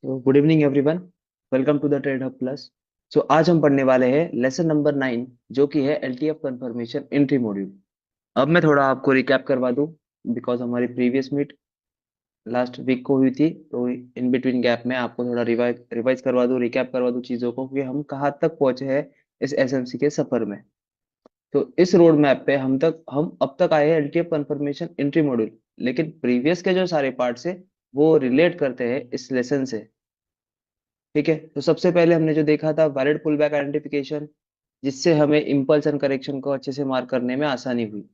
तो good evening everyone. Welcome to the trade hub plus. So आज हम पढ़ने वाले हैं लेसन नंबर 9, जो कि है एलटीएफ कंफर्मेशन एंट्री मॉड्यूल। अब मैं थोड़ा आपको रिकैप करवा दूं, बिकॉज हमारी प्रीवियस मीट लास्ट वीक को हुई थी, तो इन बिटवीन गैप में आपको थोड़ा रिवाइज रिवाइज करवा दूं, रिकैप करवा दूं चीज़ों को कि हम कहाँ तक पहुंचे हैं इस एसएमसी के सफर में। तो इस रोड मैप पे हम अब तक आए हैं एलटीएफ कंफर्मेशन एंट्री मॉड्यूल। लेकिन प्रीवियस के जो सारे पार्ट्स है वो रिलेट करते हैं इस लेसन से। ठीक है, तो सबसे पहले हमने जो देखा था वैलिड पुलबैक आइडेंटिफिकेशन, जिससे हमें इम्पल्स एंड करेक्शन को अच्छे से मार्क करने में आसानी हुई।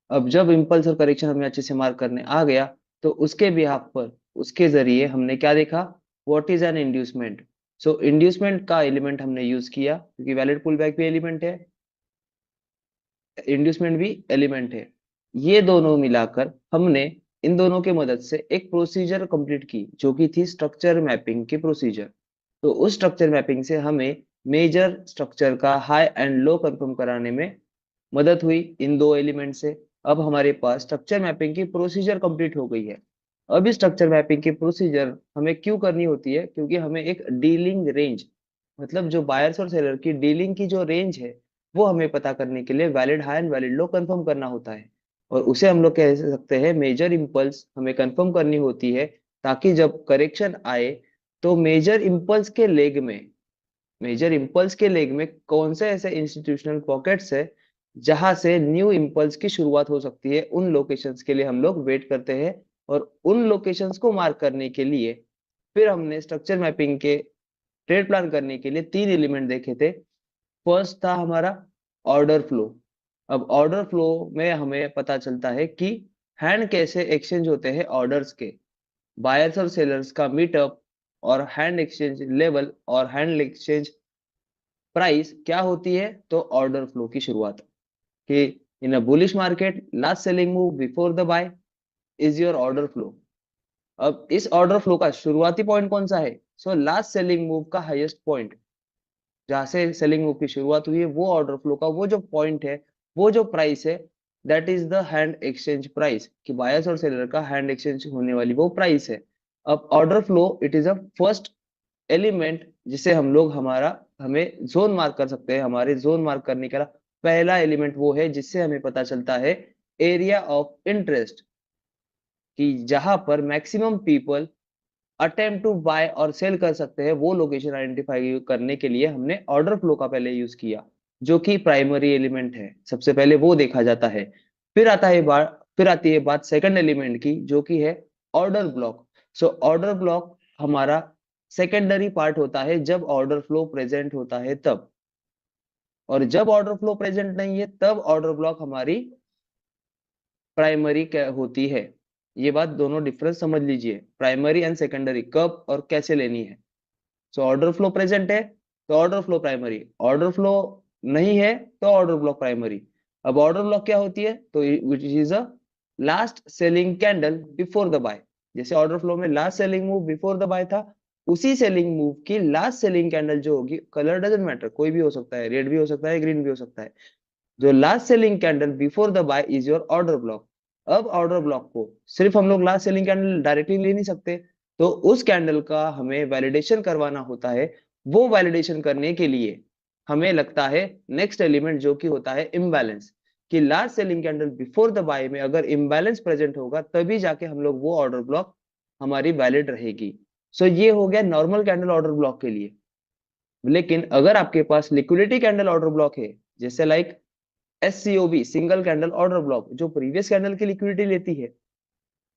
अब जब इम्पल्स और करेक्शन हमें अच्छे से मार्क करने आ गया, तो उसके बिहाफ पर उसके जरिए हमने क्या देखा, what is an inducement. So inducement का एलिमेंट हमने यूज किया, क्योंकि वैलिड पुलबैक भी एलिमेंट है, इंड्यूसमेंट भी एलिमेंट है। ये दोनों मिलाकर हमने इन दोनों के मदद से एक प्रोसीजर कंप्लीट की, जो कि थी स्ट्रक्चर मैपिंग की प्रोसीजर। तो उस स्ट्रक्चर मैपिंग से हमें मेजर स्ट्रक्चर का हाई एंड लो कंफर्म कराने में मदद हुई इन दो एलिमेंट से। अब हमारे पास स्ट्रक्चर मैपिंग की प्रोसीजर कंप्लीट हो गई है। अब इस स्ट्रक्चर मैपिंग की प्रोसीजर हमें क्यों करनी होती है, क्योंकि हमें एक डीलिंग रेंज, मतलब जो बायर्स और सेलर की डीलिंग की जो रेंज है, वो हमें पता करने के लिए valid high and valid low confirm करना होता है। और उसे हम लोग कह सकते हैं मेजर इंपल्स हमें कंफर्म करनी होती है, ताकि जब करेक्शन आए तो मेजर इंपल्स के लेग में कौन से ऐसे इंस्टीट्यूशनल पॉकेट्स है जहां से न्यू इंपल्स की शुरुआत हो सकती है, उन लोकेशंस के लिए हम लोग वेट करते हैं। और उन लोकेशंस को मार्क करने के लिए फिर हमने स्ट्रक्चर मैपिंग के ट्रेड प्लान करने के लिए तीन एलिमेंट देखे थे। फर्स्ट था हमारा ऑर्डर फ्लो। अब ऑर्डर फ्लो में हमें पता चलता है कि हैंड कैसे एक्सचेंज होते हैं ऑर्डर्स के, बायर्स और सेलर्स का मीटअप, और हैंड एक्सचेंज लेवल और हैंड एक्सचेंज प्राइस क्या होती है। तो ऑर्डर फ्लो की शुरुआत कि in a bullish market last selling move before the buy is your order flow. अब इस ऑर्डर फ्लो का शुरुआती पॉइंट कौन सा है। सो लास्ट सेलिंग मूव का हाईएस्ट पॉइंट, जहां से सेलिंग मूव की शुरुआत हुई है, वो ऑर्डर फ्लो का वो जो पॉइंट है, वो जो प्राइस है, that is the hand exchange price, कि बायर्स और सेलर का हैंड एक्सचेंज होने वाली वो प्राइस है। अब order flow it is a first element जिसे हम लोग हमें जोन मार्क कर सकते हैं। हमारे जोन मार्क करने का पहला एलिमेंट वो है जिससे हमें पता चलता है एरिया ऑफ इंटरेस्ट, कि जहां पर maximum people attempt to buy और सेल कर सकते हैं, वो लोकेशन आइडेंटिफाई करने के लिए हमने ऑर्डर फ्लो का पहले यूज किया, जो कि प्राइमरी एलिमेंट है। सबसे पहले वो देखा जाता है। फिर आती है बात सेकंड एलिमेंट की, जो कि है order block. So order block हमारा सेकेंडरी पार्ट होता है जब ऑर्डर फ्लो प्रेजेंट होता है तब। और जब ऑर्डर फ्लो प्रेजेंट नहीं है, तब ऑर्डर ब्लॉक हमारी प्राइमरी होती है। ये बात दोनों डिफरेंस समझ लीजिए, प्राइमरी एंड सेकेंडरी कब और कैसे लेनी है। सो ऑर्डर फ्लो प्रेजेंट है तो order flow primary, order flow नहीं है तो ऑर्डर ब्लॉक प्राइमरी। अब ऑर्डर ब्लॉक क्या होती है, तो which is a last selling candle before the buy. जैसे ऑर्डर फ्लो में last selling move before the buy था, उसी सेलिंग मूव की लास्ट सेलिंग कैंडल जो होगी, कलर डजेंट मैटर, कोई भी हो सकता है, रेड भी हो सकता है, ग्रीन भी हो सकता है, जो last selling candle before the buy is your order block. अब ऑर्डर ब्लॉक को सिर्फ हम लोग लास्ट सेलिंग कैंडल डायरेक्टली ले नहीं सकते, तो उस कैंडल का हमें वैलिडेशन करवाना होता है। वो वैलिडेशन करने के लिए हमें लगता है नेक्स्ट एलिमेंट, जो कि होता है इम्बैलेंस, कि last selling candle before the buy में अगर इम्बैलेंस प्रेजेंट होगा, तभी जाके हम लोग वो ऑर्डर ब्लॉक हमारी वैलिड रहेगी। सो ये हो गया नॉर्मल कैंडल ऑर्डर ब्लॉक के लिए। लेकिन अगर आपके पास लिक्विडिटी कैंडल ऑर्डर ब्लॉक है, जैसे like SCOB single candle order block, जो प्रीवियस कैंडल की लिक्विडिटी लेती है,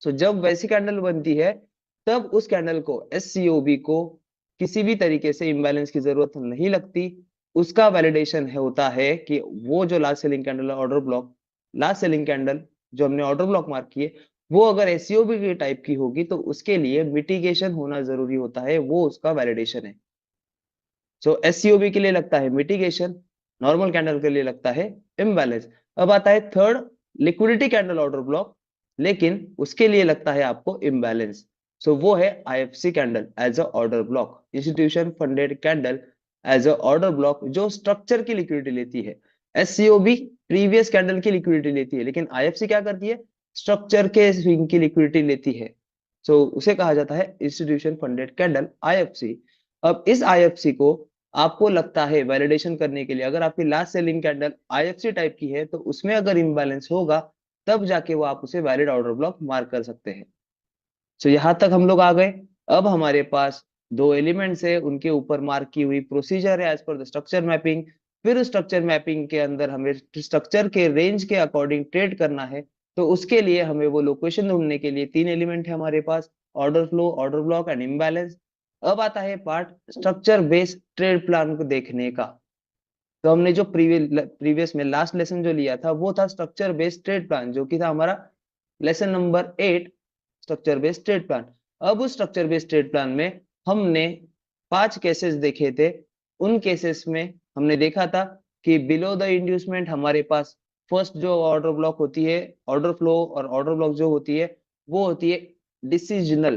सो जब वैसी कैंडल बनती है, तब उस कैंडल को एससीओबी को किसी भी तरीके से इम्बैलेंस की जरूरत नहीं लगती। उसका वैलिडेशन है होता है कि वो जो last selling candle order block, last selling candle जो हमने ऑर्डर ब्लॉक मार्क किए, वो अगर एससीओबी के टाइप की होगी, तो उसके लिए मिटिगेशन होना जरूरी होता है, वो उसका वैलिडेशन है। सो एससीओबी के लिए लगता है मिटिगेशन, नॉर्मल कैंडल के लिए लगता है इम्बैलेंस। अब आता है third, liquidity candle order block, लेकिन उसके लिए लगता है आपको इम्बैलेंस। सो वो है IFC candle as a order block, institution funded candle as a order block, जो स्ट्रक्चर की लिक्विडिटी लेती है। एससीओबी प्रीवियस कैंडल की लिक्विडिटी लेती है, लेकिन आईएफसी क्या करती है, स्ट्रक्चर के स्विंग की लिक्विडिटी लेती है। सो उसे कहा जाता है इंस्टीट्यूशन फंडेड कैंडल, आईएफसी। अब इस आईएफसी को आपको लगता है वैलिडेशन करने के लिए, अगर आपकी last selling candle IFC type की है तो उसमें अगर इम्बैलेंस होगा तब जाके वो आप उसे वैलिड ऑर्डर ब्लॉक मार्क कर सकते हैं। सो यहां तक हम लोग आ गए। अब हमारे पास दो एलिमेंट्स है, उनके ऊपर मार्क की हुई प्रोसीजर है as per the structure mapping. फिर स्ट्रक्चर मैपिंग के अंदर हमें स्ट्रक्चर के रेंज के अकॉर्डिंग ट्रेड करना है, तो उसके लिए हमें वो लोकेशन ढूंढने के लिए तीन एलिमेंट है हमारे पास, order flow, order block and imbalance. अब आता है part structure based trade plan को देखने का। तो हमने जो प्रीवियस में लास्ट लेसन जो लिया था वो था स्ट्रक्चर बेस्ड ट्रेड प्लान, जो कि था हमारा lesson number 8, structure based trade plan. अब उस स्ट्रक्चर बेस्ड ट्रेड प्लान में हमने 5 केसेस देखे थे। उन केसेस में हमने देखा था कि बिलो द इंड्यूसमेंट हमारे पास फर्स्ट जो ऑर्डर ब्लॉक होती है, ऑर्डर फ्लो और ऑर्डर ब्लॉक जो होती है वो होती है डिसीजनल,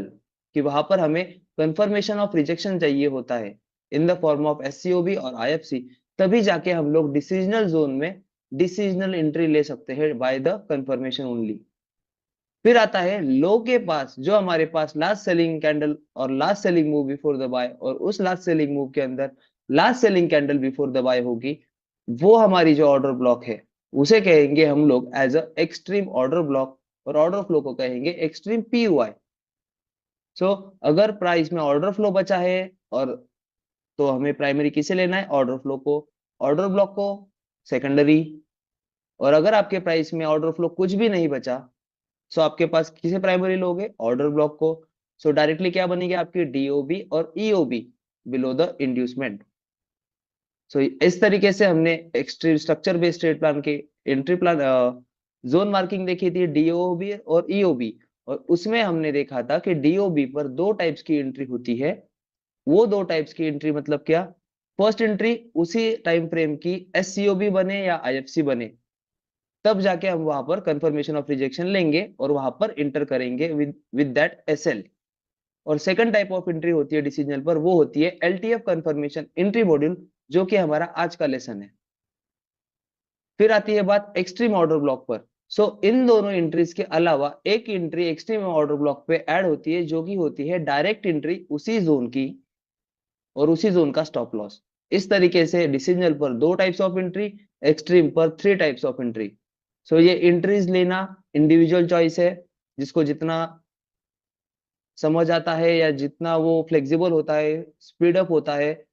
कि वहां पर हमें कंफर्मेशन ऑफ रिजेक्शन चाहिए होता है इन द फॉर्म ऑफ एससीओबी और आईएफसी। तभी जाके हम लोग डिसीजनल जोन में डिसीजनल एंट्री ले सकते हैं बाय द कंफर्मेशन ओनली। फिर आता है लो के पास, जो हमारे पास लास्ट सेलिंग कैंडल और last selling move before the buy, और उस लास्ट सेलिंग मूव के अंदर last selling candle before the buy होगी, वो हमारी जो ऑर्डर ब्लॉक है उसे कहेंगे हम लोग as a extreme order block, और ऑर्डर फ्लो को कहेंगे एक्सट्रीम पीयूआई। सो अगर प्राइस में ऑर्डर फ्लो बचा है और तो हमें प्राइमरी किसे लेना है, ऑर्डर फ्लो को, ऑर्डर ब्लॉक को सेकेंडरी। और अगर आपके प्राइस में ऑर्डर फ्लो कुछ भी नहीं बचा, सो आपके पास किसे प्राइमरी लोगे, ऑर्डर ब्लॉक को। सो डायरेक्टली क्या बनेगी आपकी डीओबी और ईओबी, बिलो द इंड्यूसमेंट। सो इस तरीके से हमने extreme structure based trade plan के एंट्री प्लान जोन मार्किंग देखी थी, डीओबी और ईओबी। और उसमें हमने देखा था कि डीओबी पर दो टाइप्स की एंट्री होती है। वो दो टाइप्स की एंट्री मतलब क्या, फर्स्ट एंट्री उसी टाइम फ्रेम की एससीओबी बने या आईएफसी बने, तब जाके हम वहां पर कंफर्मेशन ऑफ रिजेक्शन लेंगे और वहां पर इंटर करेंगे विद दैट एसएल। और सेकंड टाइप ऑफ एंट्री होती है डिसीजनल पर, वो होती है एलटीएफ कंफर्मेशन एंट्री मॉड्यूल, जो कि हमारा आज का लेसन है। फिर आती है बात एक्सट्रीम ऑर्डर ब्लॉक पर। सो इन दोनों एंट्रीज के अलावा एक एंट्री एक्सट्रीम ऑर्डर ब्लॉक पे ऐड होती है, जो कि होती है डायरेक्ट एंट्री उसी जोन की और उसी जोन का स्टॉप लॉस। इस तरीके से डिसीजनल पर दो टाइप्स ऑफ एंट्री, एक्सट्रीम पर थ्री टाइप्स ऑफ एंट्री। सो ये एंट्रीज लेना इंडिविजुअल चॉइस है, जिसको जितना समझ आता है या जितना वो फ्लेक्सिबल होता है, स्पीड अप होता है,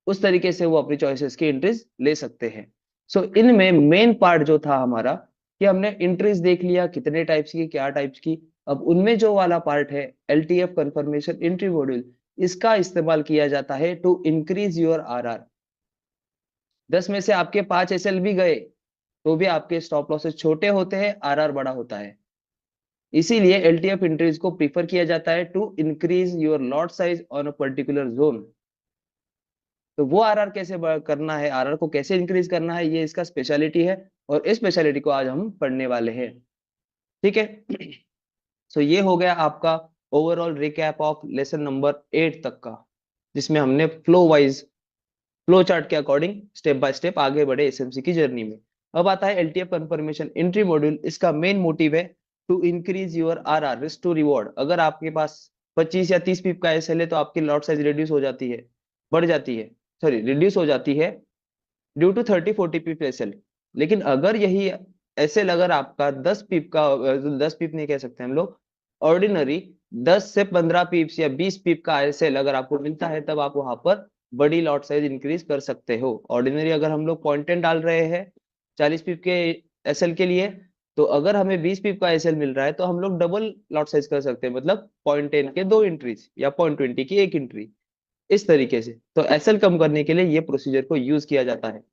उस तरीके से वो अपनी चॉइसेस की एंट्रीज ले सकते हैं। सो इनमें मेन पार्ट जो था हमारा, कि हमने एंट्रीज देख लिया कितने टाइप्स की, क्या टाइप्स की। अब उनमें जो वाला पार्ट है एलटीएफ कंफर्मेशन एंट्री मॉड्यूल, इसका इस्तेमाल किया जाता है टू इंक्रीज योर आरआर। 10 में से आपके 5 एसएल भी गए तो भी आपके स्टॉप लॉसेस छोटे होते हैं, आरआर बड़ा होता है। इसीलिए एलटीएफ एंट्रीज को प्रीफर किया जाता है to increase your lot size on a particular zone. तो वो आरआर कैसे करना है, आरआर को कैसे इंक्रीज करना है, ये इसका स्पेशलिटी है, और इस स्पेशलिटी को आज हम पढ़ने वाले हैं। ठीक है। सो ये हो गया आपका overall recap of lesson number 8 तक का, जिसमें हमने फ्लो वाइज, फ्लो चार्ट के अकॉर्डिंग स्टेप बाय स्टेप आगे बढ़े एसएमसी की जर्नी में। अब आता है एलटीएफ कंफर्मेशन एंट्री मॉड्यूल। इसका मेन मोटिव है to increase your RR, risk to reward. अगर आपके पास 25 या 30 पीप का एसएल है तो आपकी लॉट साइज रिड्यूस हो जाती है, बढ़ जाती है, सॉरी रिड्यूस हो जाती है ड्यू टू 30-40 पीप एसएल। लेकिन अगर यही एसएल अगर आपका 10 पीप का, 10 पीप नहीं कह सकते हम लोग, ऑर्डिनरी 10 से 15 पीप्स या 20 पीप का एसएल अगर आपको मिलता है, तब आप वहां पर बड़ी लॉट साइज इंक्रीज कर सकते हो। ऑर्डिनरी अगर हम लोग 0.10 डाल रहे हैं 40 पीप के एसएल के लिए, तो अगर हमें 20 पीप का एसएल मिल रहा है तो हम लोग डबल लॉट साइज कर सकते हैं, मतलब 0.10 के दो एंट्रीज या 0.20 की एक एंट्री। इस तरीके से तो एसएल कम करने के लिए ये प्रोसीजर को यूज किया जाता है।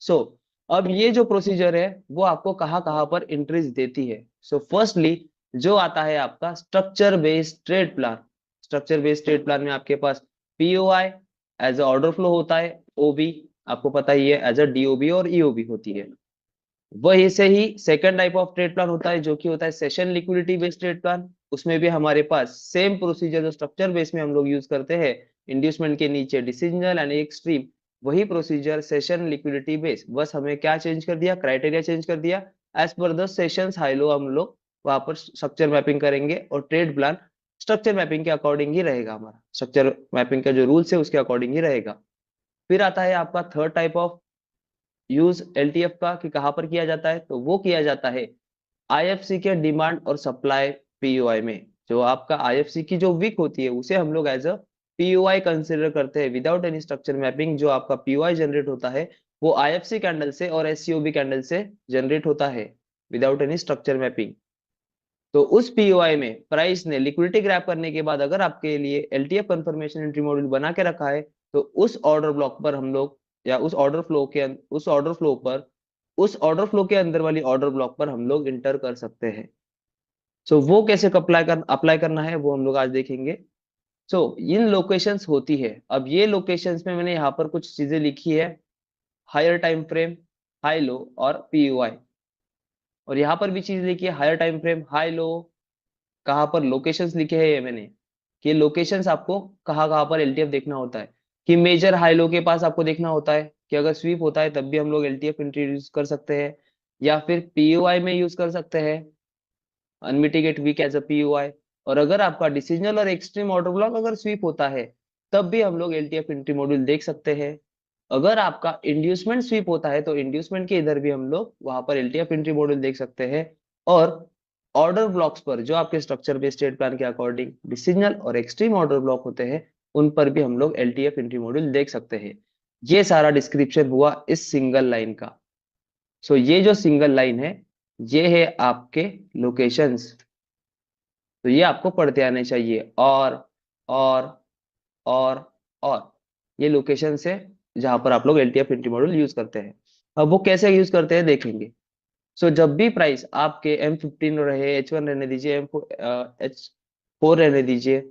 सो अब ये जो प्रोसीजर है वो आपको कहाँ कहाँ पर एंट्रीज देती है। सो फर्स्टली जो आता है आपका structure based trade plan. Structure based trade plan में आपके पास POI as a order flow होता है, ओबी आपको पता ही है एज अ डीओबी और ईओबी होती है। वही से ही second type of trade plan होता है, जो कि होता है session liquidity based trade plan. उसमें भी हमारे पास सेम प्रोसीजर जो स्ट्रक्चर बेस में हम लोग यूज करते हैं, इंड्यूसमेंट के नीचे डिसीजनल एंड एक्सट्रीम, वही प्रोसीजर सेशन लिक्विडिटी बेस, बस हमें क्या चेंज कर दिया, क्राइटेरिया चेंज कर दिया। As per the sessions high low हम लोग वहां पर स्ट्रक्चर मैपिंग करेंगे और ट्रेड प्लान स्ट्रक्चर मैपिंग के अकॉर्डिंग ही रहेगा, हमारा स्ट्रक्चर मैपिंग का जो रूल्स है उसके अकॉर्डिंग ही रहेगा। फिर आता है आपका third type of use LTF का, कि कहाँ पर किया जाता है, तो वो किया जाता है आईएफसी के डिमांड और सप्लाई पीओआई में। जो आपका आईएफसी की जो वीक होती है उसे हम लोग एज अ पीओआई कंसिडर करते हैं विदाउट एनी स्ट्रक्चर मैपिंग। जो आपका पीओआई जनरेट होता है वो आईएफसी कैंडल से और एससीओबी कैंडल से जनरेट होता है विदाउट एनी स्ट्रक्चर मैपिंग। तो उस पीओआई में प्राइस ने लिक्विडिटी ग्रैब करने के बाद अगर आपके लिए एलटीएफ कंफर्मेशन एंट्री मॉड्यूल बना के रखा है, तो उस ऑर्डर ब्लॉक पर हम लोग, या उस ऑर्डर फ्लो के अंदर वाली ऑर्डर ब्लॉक पर हम लोग इंटर कर सकते हैं। सो वो कैसे अप्लाई करना है वो हम लोग आज देखेंगे। सो इन लोकेशंस होती है, अब ये लोकेशंस में मैंने यहाँ पर कुछ चीजें लिखी है, higher time frame, high low और पीओआई। और यहाँ पर भी चीज लिखी है, higher time frame, high low, कहाँ पर लोकेशंस लिखे हैं ये मैंने, कि लोकेशंस आपको कहाँ कहाँ पर एलटीएफ देखना होता है। कि मेजर हाई लो के पास आपको देखना होता है, कि अगर स्वीप होता है तब भी हम लोग एलटीएफ इंट्रोड्यूस कर सकते हैं, या फिर पीओआई में यूज कर सकते हैं, unmitigated weak as a POI. और अगर आपका डिसीजनल और एक्सट्रीम ऑर्डर ब्लॉक अगर स्वीप होता है तब भी हम लोग एलटीएफ एंट्री मॉड्यूल देख सकते हैं। अगर आपका इंड्यूसमेंट स्वीप होता है तो इंड्यूसमेंट के इधर भी हम लोग वहां पर एलटीएफ एंट्री मॉड्यूल देख सकते हैं। और ऑर्डर ब्लॉक्स पर जो आपके स्ट्रक्चर बेस्ड स्टेट प्लान के अकॉर्डिंग डिसीजनल और एक्सट्रीम ऑर्डर ब्लॉक होते हैं उन पर भी हम लोग एलटीएफ एंट्री मॉड्यूल देख सकते हैं। ये सारा डिस्क्रिप्शन हुआ इस सिंगल लाइन का। सो ये जो सिंगल लाइन है ये है आपके लोकेशंस। तो ये आपको पढ़ते आने चाहिए। और और और ये लोकेशन है जहां पर आप लोग एलटीएफ एंट्री मॉड्यूल यूज करते हैं। अब वो कैसे यूज करते हैं देखेंगे। सो जब भी प्राइस आपके M15 रहे, H1 रहने दीजिए, H4 रहने दीजिए,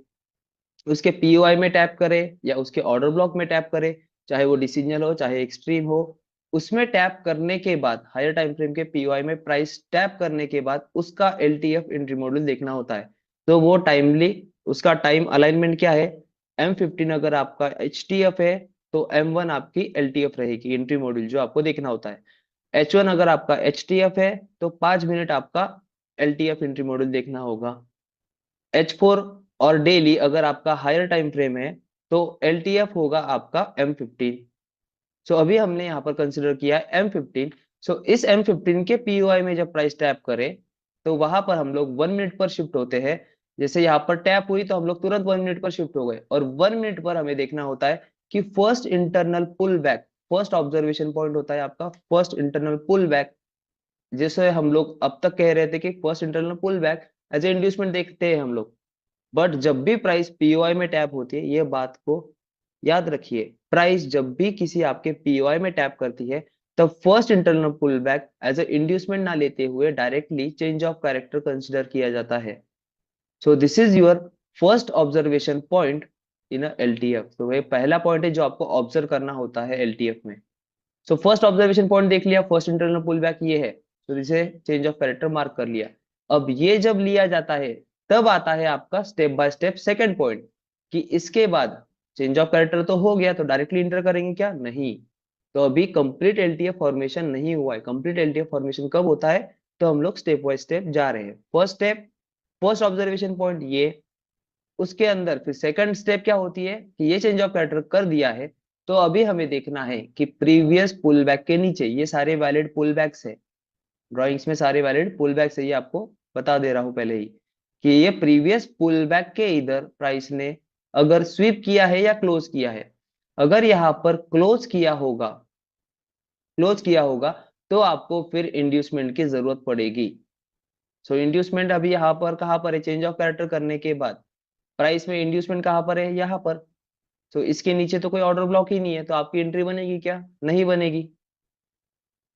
उसके पीओआई में टैप करे या उसके ऑर्डर ब्लॉक में टैप करे, चाहे वो डिसीजनल हो चाहे एक्सट्रीम हो, उसमें टैप करने के बाद हायर टाइम फ्रेम के पीओआई में प्राइस टैप करने के बाद उसका एलटीएफ एंट्री मॉड्यूल देखना होता है। तो वो टाइमली उसका टाइम अलाइनमेंट क्या है, M15 अगर आपका एचटीएफ है तो M1 आपकी एलटीएफ रहेगी एंट्री मॉड्यूल जो आपको देखना होता है। H1 अगर आपका एचटीएफ है तो 5 मिनट आपका एलटीएफ एंट्री मॉड्यूल देखना होगा। H4 और डेली अगर आपका हायर टाइम फ्रेम है तो एलटीएफ होगा आपका M15। सो अभी हमने यहाँ पर कंसिडर किया है M15। सो इस M15 के पीओआई में जब प्राइस टैप करे तो वहां पर हम लोग 1 मिनट पर शिफ्ट होते हैं। जैसे यहाँ पर टैप हुई तो हम लोग तुरंत 1 मिनट पर शिफ्ट हो गए, और 1 मिनट पर हमें देखना होता है कि first internal pull back, first observation point होता है आपका फर्स्ट इंटरनल पुल बैक। जैसे हम लोग अब तक कह रहे थे कि first internal pull back as a inducement देखते हैं हम लोग, बट जब भी प्राइस पीओआई में टैप होती है, ये बात को याद रखिए, प्राइस जब भी किसी आपके पीओआई में टैप करती है तब first internal pull back as a inducement ना लेते हुए directly change of character consider किया जाता है। So this is your first observation point in LTF. तो ये पहला पॉइंट है जो आपको ऑब्जर्व करना होता है एलटीएफ में। सो फर्स्ट ऑब्जर्वेशन पॉइंट देख लिया, फर्स्ट इंटरनल पुल बैक ये है, तो इसे चेंज ऑफ कैरेक्टर मार्क कर लिया। अब ये जब लिया जाता है तब आता है आपका step by step second point, कि इसके बाद चेंज ऑफ कैरेक्टर तो हो गया तो डायरेक्टली इंटर करेंगे क्या, नहीं। तो अभी कंप्लीट एलटीएफ फॉर्मेशन नहीं हुआ है। कंप्लीट एलटीएफ फॉर्मेशन कब होता है, तो हम लोग स्टेप बाय स्टेप जा रहे हैं। First step, first observation point ये, उसके अंदर फिर सेकंड स्टेप क्या होती है कि ये चेंज ऑफ पैटर्न कर दिया है, तो अभी हमें देखना है कि प्रीवियस पुल बैक के नीचे ये सारे वैलिड पुल बैक्स है, ड्राइंग्स में सारे वैलिड पुल बैक्स है, ये आपको बता दे रहा हूं पहले ही, कि ये प्रीवियस पुल बैक के इधर प्राइस ने अगर स्वीप किया है या क्लोज किया है। अगर यहाँ पर क्लोज किया होगा तो आपको फिर इंड्यूसमेंट की जरूरत पड़ेगी। सो इंड्यूसमेंट अभी यहाँ पर कहाँ पर है, चेंज ऑफ कैरेक्टर करने के बाद प्राइस में इंड्यूसमेंट कहाँ पर है, यहाँ पर। तो इसके नीचे तो कोई ऑर्डर ब्लॉक ही नहीं है, तो आपकी एंट्री बनेगी क्या, नहीं बनेगी।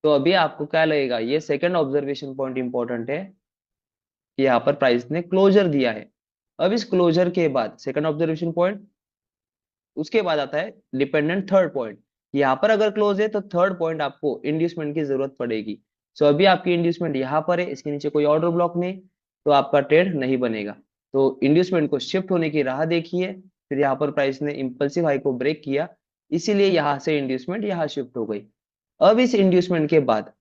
तो अभी आपको क्या लगेगा, ये सेकंड ऑब्जर्वेशन पॉइंट इंपॉर्टेंट है कि यहाँ पर प्राइस ने क्लोजर दिया है। अब इस क्लोजर के बाद सेकंड ऑब्जर्वेशन पॉइंट, उसके बाद आता है डिपेंडेंट थर्ड पॉइंट। यहाँ पर अगर क्लोज है तो थर्ड पॉइंट आपको इंड्यूसमेंट की जरूरत पड़ेगी। सो अभी आपकी इंड्यूसमेंट यहाँ पर है, इसके नीचे कोई ऑर्डर ब्लॉक नहीं, तो आपका ट्रेड नहीं बनेगा। तो इंड्यूसमेंट को शिफ्ट होने की राह देखिए, फिर यहाँ पर प्राइस ने इंपल्सिव हाई को ब्रेक किया, इसीलिए यहाँ से इंड्यूसमेंट यहाँ शिफ्ट हो गई। अब इस इंड्यूसमेंट के बाद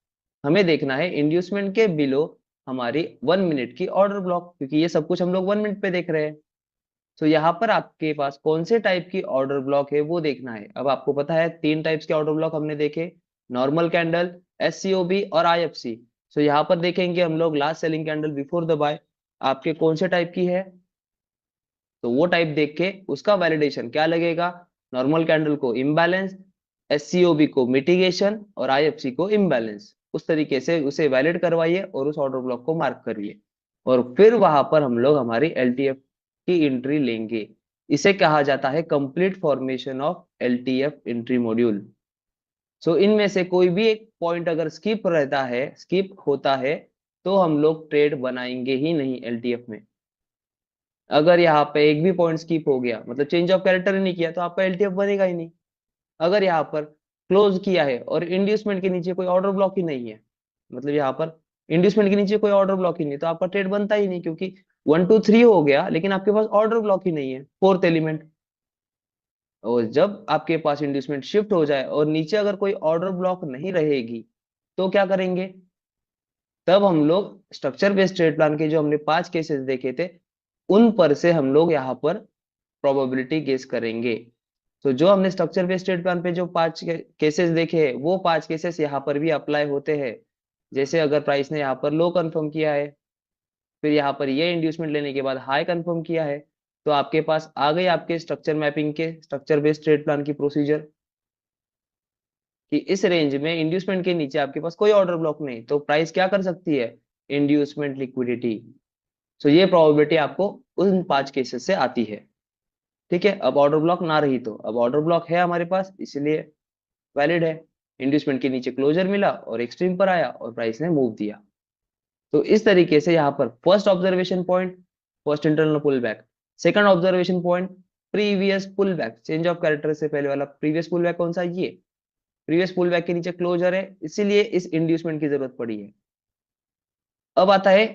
हमें देखना है इंड्यूसमेंट के बिलो हमारी 1 मिनट की ऑर्डर ब्लॉक, क्योंकि ये सब कुछ हम लोग 1 मिनट पे देख रहे हैं। सो यहाँ पर आपके पास कौन से टाइप की ऑर्डर ब्लॉक है वो देखना है। अब आपको पता है 3 टाइप्स के ऑर्डर ब्लॉक हमने देखे, नॉर्मल कैंडल, एससीओबी और आईएफसी। सो यहाँ पर देखेंगे हम लोग last selling candle before the buy आपके कौन से टाइप की है, तो वो टाइप देख के उसका वैलिडेशन क्या लगेगा, नॉर्मल कैंडल को इम्बैलेंस, एससीओबी को मिटिगेशन और आईएफसी को इम्बैलेंस, उस तरीके से उसे वैलिड करवाइए और उस ऑर्डर ब्लॉक को मार्क करिए। और फिर वहां पर हम लोग हमारी एलटीएफ की एंट्री लेंगे। इसे कहा जाता है complete formation of LTF entry module. So इनमें से कोई भी एक पॉइंट अगर स्किप रहता है, स्किप होता है, तो हम लोग ट्रेड बनाएंगे ही नहीं एलटीएफ में। अगर यहाँ पे एक भी पॉइंट स्किप हो गया, मतलब चेंज ऑफ कैरेक्टर ही नहीं किया, तो आपका एलटीएफ बनेगा ही नहीं। अगर यहाँ पर क्लोज किया है और इंड्यूसमेंट के नीचे कोई ऑर्डर ब्लॉक ही नहीं है, मतलब यहाँ पर इंड्यूसमेंट के नीचे कोई ऑर्डर ब्लॉक ही नहीं, तो आपका ट्रेड बनता ही नहीं, क्योंकि 1 2 3 हो गया लेकिन आपके पास ऑर्डर ब्लॉक ही नहीं है, फोर्थ एलिमेंट। और जब आपके पास इंड्यूसमेंट शिफ्ट हो जाए और नीचे अगर कोई ऑर्डर ब्लॉक नहीं रहेगी, तो क्या करेंगे, तब हम लोग स्ट्रक्चर बेस्ड ट्रेड प्लान के जो हमने 5 केसेस देखे थे, उन पर से हम लोग यहाँ पर प्रोबेबिलिटी गेस करेंगे। तो जो हमने स्ट्रक्चर बेस्ड ट्रेड प्लान पे जो 5 केसेस देखे हैं, वो 5 केसेस यहाँ पर भी अप्लाई होते हैं। जैसे अगर प्राइस ने यहाँ पर लो कंफर्म किया है, फिर यहाँ पर ये इंड्यूसमेंट लेने के बाद हाई कंफर्म किया है, तो आपके पास आ गई आपके स्ट्रक्चर मैपिंग के स्ट्रक्चर बेस्ड ट्रेड प्लान की प्रोसीजर, कि इस रेंज में इंड्यूसमेंट के नीचे आपके पास कोई ऑर्डर ब्लॉक नहीं, तो प्राइस क्या कर सकती है, इंड्यूसमेंट लिक्विडिटी। सो ये प्रोबेबिलिटी आपको उन 5 केसेस से आती है। ठीक है, अब ऑर्डर ब्लॉक ना रही, तो अब ऑर्डर ब्लॉक है हमारे पास, इसलिए वैलिड है। इंड्यूसमेंट के नीचे क्लोजर मिला और एक्सट्रीम पर आया और प्राइस ने मूव दिया। तो इस तरीके से यहाँ पर first observation point, first internal pull back. Second observation point, previous pull back, change of character से पहले वाला प्रीवियस पुल बैक कौन सा, ये प्रीवियस पुल बैक के नीचे क्लोजर है, इसीलिए इस इंड्यूसमेंट की जरूरत पड़ी है। अब आता है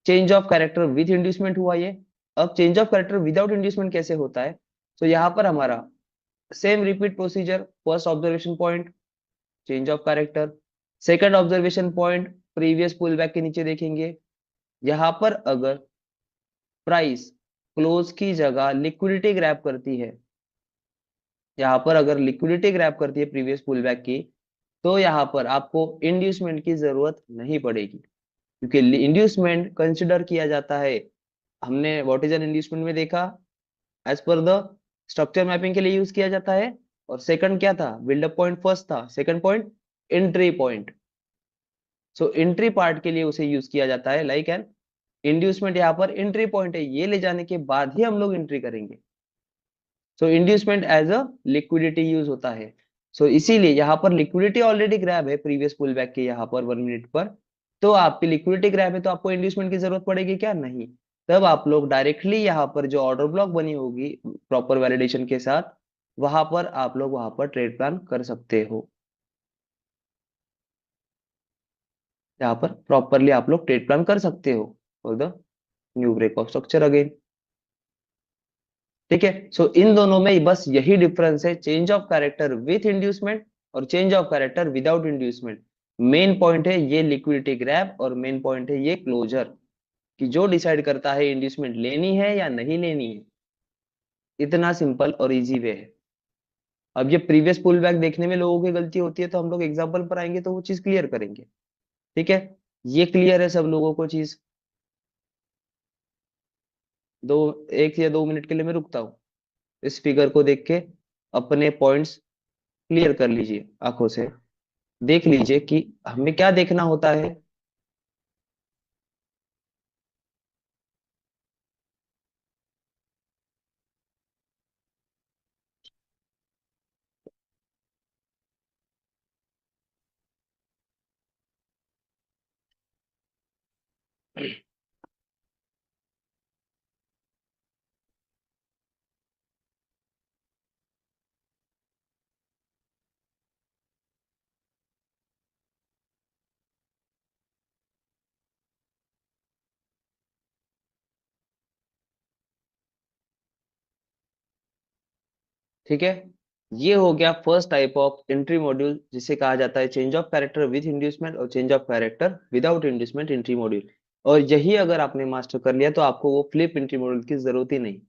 change of character with inducement हुआ ये। अब change of character without inducement कैसे होता है, तो यहाँ पर हमारा same repeat procedure, first observation point change of character, second observation point previous pull back के नीचे देखेंगे। यहाँ पर अगर प्राइस क्लोज की जगह लिक्विडिटी ग्रैब करती है, यहाँ पर अगर लिक्विडिटी ग्रैब करती है प्रीवियस पुल बैक की, तो यहाँ पर आपको इंड्यूसमेंट की जरूरत नहीं पड़ेगी, क्योंकि इंड्यूसमेंट कंसिडर किया जाता है, हमने व्हाट इज एन इंड्यूसमेंट में देखा, as per the structure mapping के लिए यूज किया जाता है। और सेकंड क्या था, बिल्डअप पॉइंट फर्स्ट था, second point entry point. So entry part के लिए उसे यूज किया जाता है, लाइक एन इंड्यूसमेंट यहाँ पर एंट्री पॉइंट है, ये ले जाने के बाद ही हम लोग एंट्री करेंगे। So inducement as a liquidity use होता है। सो इसीलिए यहाँ पर लिक्विडिटी ऑलरेडी ग्रैब है प्रीवियस पुल बैक के यहाँ पर 1 मिनट पर, तो आपकी लिक्विडिटी ग्रैब है, तो आपको इंड्यूसमेंट की जरूरत पड़ेगी क्या, नहीं। तब आप लोग डायरेक्टली यहाँ पर जो ऑर्डर ब्लॉक बनी होगी प्रॉपर वैलिडेशन के साथ, वहां पर आप लोग वहां पर ट्रेड प्लान कर सकते हो। यहाँ पर प्रॉपरली आप लोग ट्रेड प्लान कर सकते हो for the new break of structure again. ठीक है, सो इन दोनों में बस यही डिफरेंस है, change of character with inducement और change of character without inducement. Main point है ये लिक्विडिटी ग्रैब और मेन पॉइंट है ये क्लोजर, कि जो डिसाइड करता है इंड्यूसमेंट लेनी है या नहीं लेनी है। इतना सिंपल और इजी वे है। अब ये प्रीवियस पुल बैक देखने में लोगों की गलती होती है, तो हम लोग एग्जाम्पल पर आएंगे तो वो चीज क्लियर करेंगे। ठीक है, ये क्लियर है सब लोगों को चीज। दो 1 या 2 मिनट के लिए मैं रुकता हूँ, इस फिगर को देख के अपने पॉइंट्स क्लियर कर लीजिए, आंखों से देख लीजिए कि हमें क्या देखना होता है। ठीक है, ये हो गया first type of entry module, जिसे कहा जाता है change of character with inducement और change of character without inducement entry module. और यही अगर आपने मास्टर कर लिया, तो आपको वो फ्लिप एंट्री मॉड्यूल की जरूरत ही नहीं।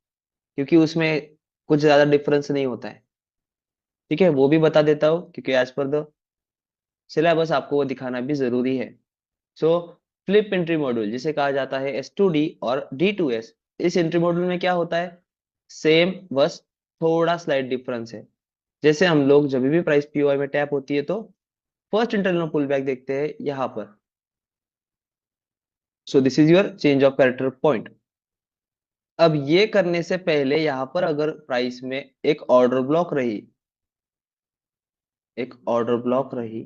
क्योंकि उसमें कुछ ज्यादा डिफरेंस नहीं होता है। ठीक है, वो भी बता देता हूँ क्योंकि एज पर द सिलेबस आपको वो दिखाना भी जरूरी है। सो फ्लिप एंट्री मॉड्यूल जिसे कहा जाता है S2D और D2S, इस एंट्री मॉड्यूल में क्या होता है, सेम, बस थोड़ा स्लाइट डिफरेंस है। जैसे हम लोग जब भी प्राइस POI में टैप होती है तो फर्स्ट इंटरनल पुल बैक देखते हैं यहाँ पर। सो this is your change of character point. अब ये करने से पहले यहाँ पर अगर प्राइस में एक ऑर्डर ब्लॉक रही, एक ऑर्डर ब्लॉक रही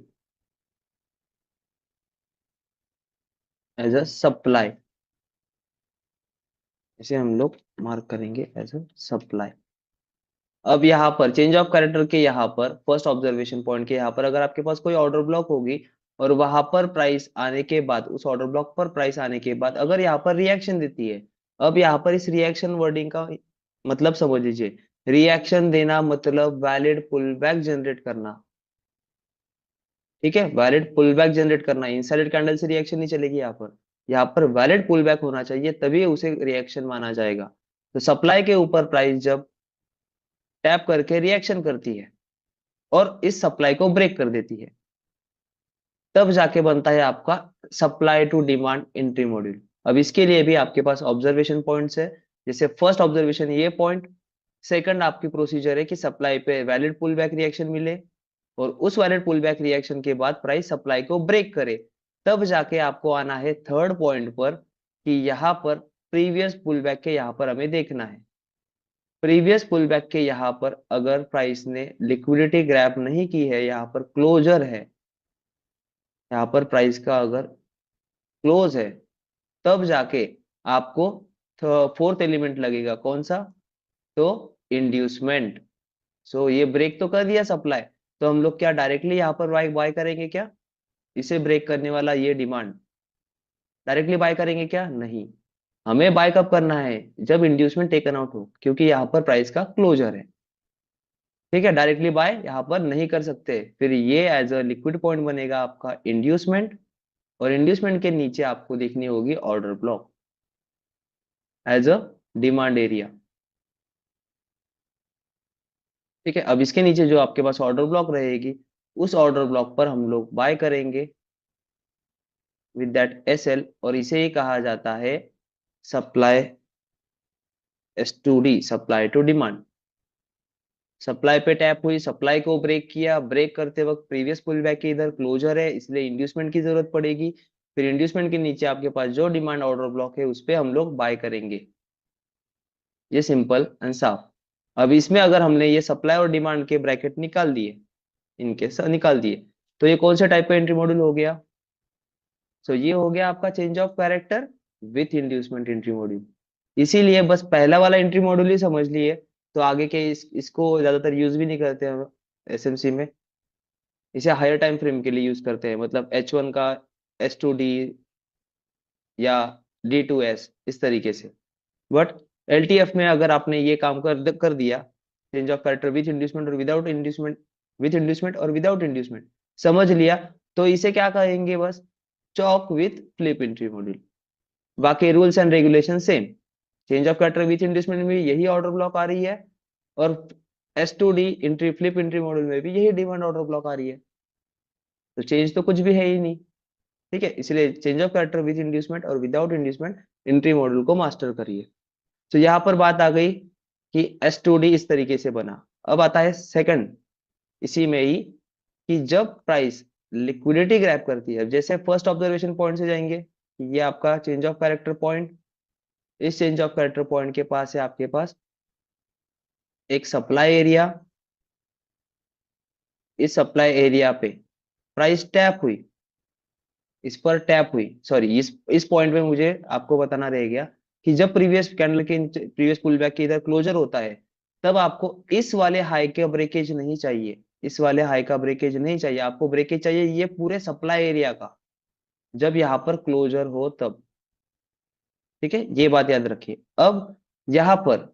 एज अ सप्लाई, इसे हम लोग मार्क करेंगे एज अ सप्लाई। अब यहाँ पर चेंज ऑफ कैरेक्टर के यहाँ पर फर्स्ट ऑब्जर्वेशन पॉइंट के यहाँ पर अगर आपके पास कोई ऑर्डर ब्लॉक होगी और वहां पर प्राइस आने के बाद, उस ऑर्डर ब्लॉक पर प्राइस आने के बाद अगर यहाँ पर रिएक्शन देती है, अब यहाँ पर इस रिएक्शन वर्डिंग का मतलब समझ लीजिए। रिएक्शन देना मतलब वैलिड पुल बैक जनरेट करना। ठीक है, वैलिड पुल बैक जनरेट करना, इनसाइडेड कैंडल से रिएक्शन नहीं चलेगी यहाँ पर वैलिड पुल बैक होना चाहिए तभी उसे रिएक्शन माना जाएगा। तो सप्लाई के ऊपर प्राइस जब टैप करके रिएक्शन करती है और इस सप्लाई को ब्रेक कर देती है, तब जाके बनता है आपका supply to demand entry module. अब इसके लिए भी आपके पास ऑब्जर्वेशन पॉइंट्स है। जैसे फर्स्ट ऑब्जर्वेशन ये पॉइंट, सेकंड आपकी प्रोसीजर है कि सप्लाई पे वैलिड पुल बैक रिएक्शन मिले और उस वैलिड पुल बैक रिएक्शन के बाद प्राइस सप्लाई को ब्रेक करे, तब जाके आपको आना है थर्ड पॉइंट पर कि यहाँ पर प्रीवियस पुल बैक के यहाँ पर हमें देखना है। प्रीवियस पुल बैक के यहाँ पर अगर प्राइस ने लिक्विडिटी ग्रैब नहीं की है, यहाँ पर क्लोजर है, यहाँ पर प्राइस का अगर क्लोज है, तब जाके आपको फोर्थ एलिमेंट लगेगा, कौन सा, तो इंड्यूसमेंट। सो ये ब्रेक तो कर दिया सप्लाई, तो हम लोग क्या डायरेक्टली यहाँ पर बाय बाय करेंगे क्या, इसे ब्रेक करने वाला ये डिमांड डायरेक्टली बाय करेंगे क्या, नहीं। हमें बाय कब करना है, जब इंड्यूसमेंट टेकन आउट हो, क्योंकि यहाँ पर प्राइस का क्लोजर है। ठीक है, डायरेक्टली बाय यहाँ पर नहीं कर सकते, फिर ये एज अ लिक्विड पॉइंट बनेगा आपका इंड्यूसमेंट, और इंड्यूसमेंट के नीचे आपको देखनी होगी order block as a demand area. ठीक है, अब इसके नीचे जो आपके पास ऑर्डर ब्लॉक रहेगी, उस ऑर्डर ब्लॉक पर हम लोग बाय करेंगे विद दैट SL, और इसे ही कहा जाता है supply S2D, supply to demand. Supply पे टैप हुई, सप्लाई को ब्रेक किया, ब्रेक करते वक्त प्रीवियस पुल बैक के इधर क्लोजर है, इसलिए इंड्यूसमेंट की जरूरत पड़ेगी। फिर इंड्यूसमेंट के नीचे आपके पास जो डिमांड ऑर्डर ब्लॉक है उस पे हम लोग बाय करेंगे। ये सिंपल एंड साफ। अब इसमें अगर हमने ये सप्लाई और डिमांड के ब्रैकेट निकाल दिए, निकाल दिए, तो ये कौन से टाइप का एंट्री मॉड्यूल हो गया, सो ये हो गया आपका change of character with inducement entry module. इसीलिए बस पहला वाला एंट्री मॉड्यूल ही समझ लिए, तो आगे के इसको ज्यादातर यूज भी नहीं करते हम SMC में। इसे हायर टाइम फ्रेम के लिए यूज करते हैं, मतलब H1 का S2D या D2S इस तरीके से। बट LTF में अगर आपने ये काम कर दिया, change of character with inducement और विदाउट इंड्यूसमेंट, विथ इंड्यूसमेंट और विदाउट इंड्यूसमेंट समझ लिया, तो इसे क्या कहेंगे, बस CHoCH with flip entry module. बाकी rules and regulation same, change of character with inducement में यही ऑर्डर ब्लॉक आ रही है, और S2D entry flip entry module में भी यही डिमांड ऑर्डर ब्लॉक आ रही है, तो चेंज तो कुछ भी है ही नहीं। ठीक है, इसलिए change of character with inducement और विदाउट इंड्यूसमेंट एंट्री मॉड्यूल को मास्टर करिए। तो यहाँ पर बात आ गई कि S2D इस तरीके से बना। अब आता है सेकंड, इसी में ही, कि जब प्राइस लिक्विडिटी ग्रैब करती है, जैसे फर्स्ट ऑब्जर्वेशन पॉइंट से जाएंगे, ये आपका चेंज ऑफ कैरेक्टर पॉइंट, इस चेंज ऑफ कैरेक्टर पॉइंट के पास है आपके पास एक सप्लाई एरिया, इस सप्लाई एरिया पे प्राइस टैप हुई, इस पर टैप हुई, सॉरी इस पॉइंट पे मुझे आपको बताना रह गया कि जब प्रीवियस कैंडल के प्रीवियस पुल बैक के इधर क्लोजर होता है, तब आपको इस वाले हाई का ब्रेकेज नहीं चाहिए, इस वाले हाई का ब्रेकेज नहीं चाहिए, आपको ब्रेकेज चाहिए ये पूरे सप्लाई एरिया का, जब यहाँ पर क्लोजर हो तब। ठीक है, ये बात याद रखिए। अब यहाँ पर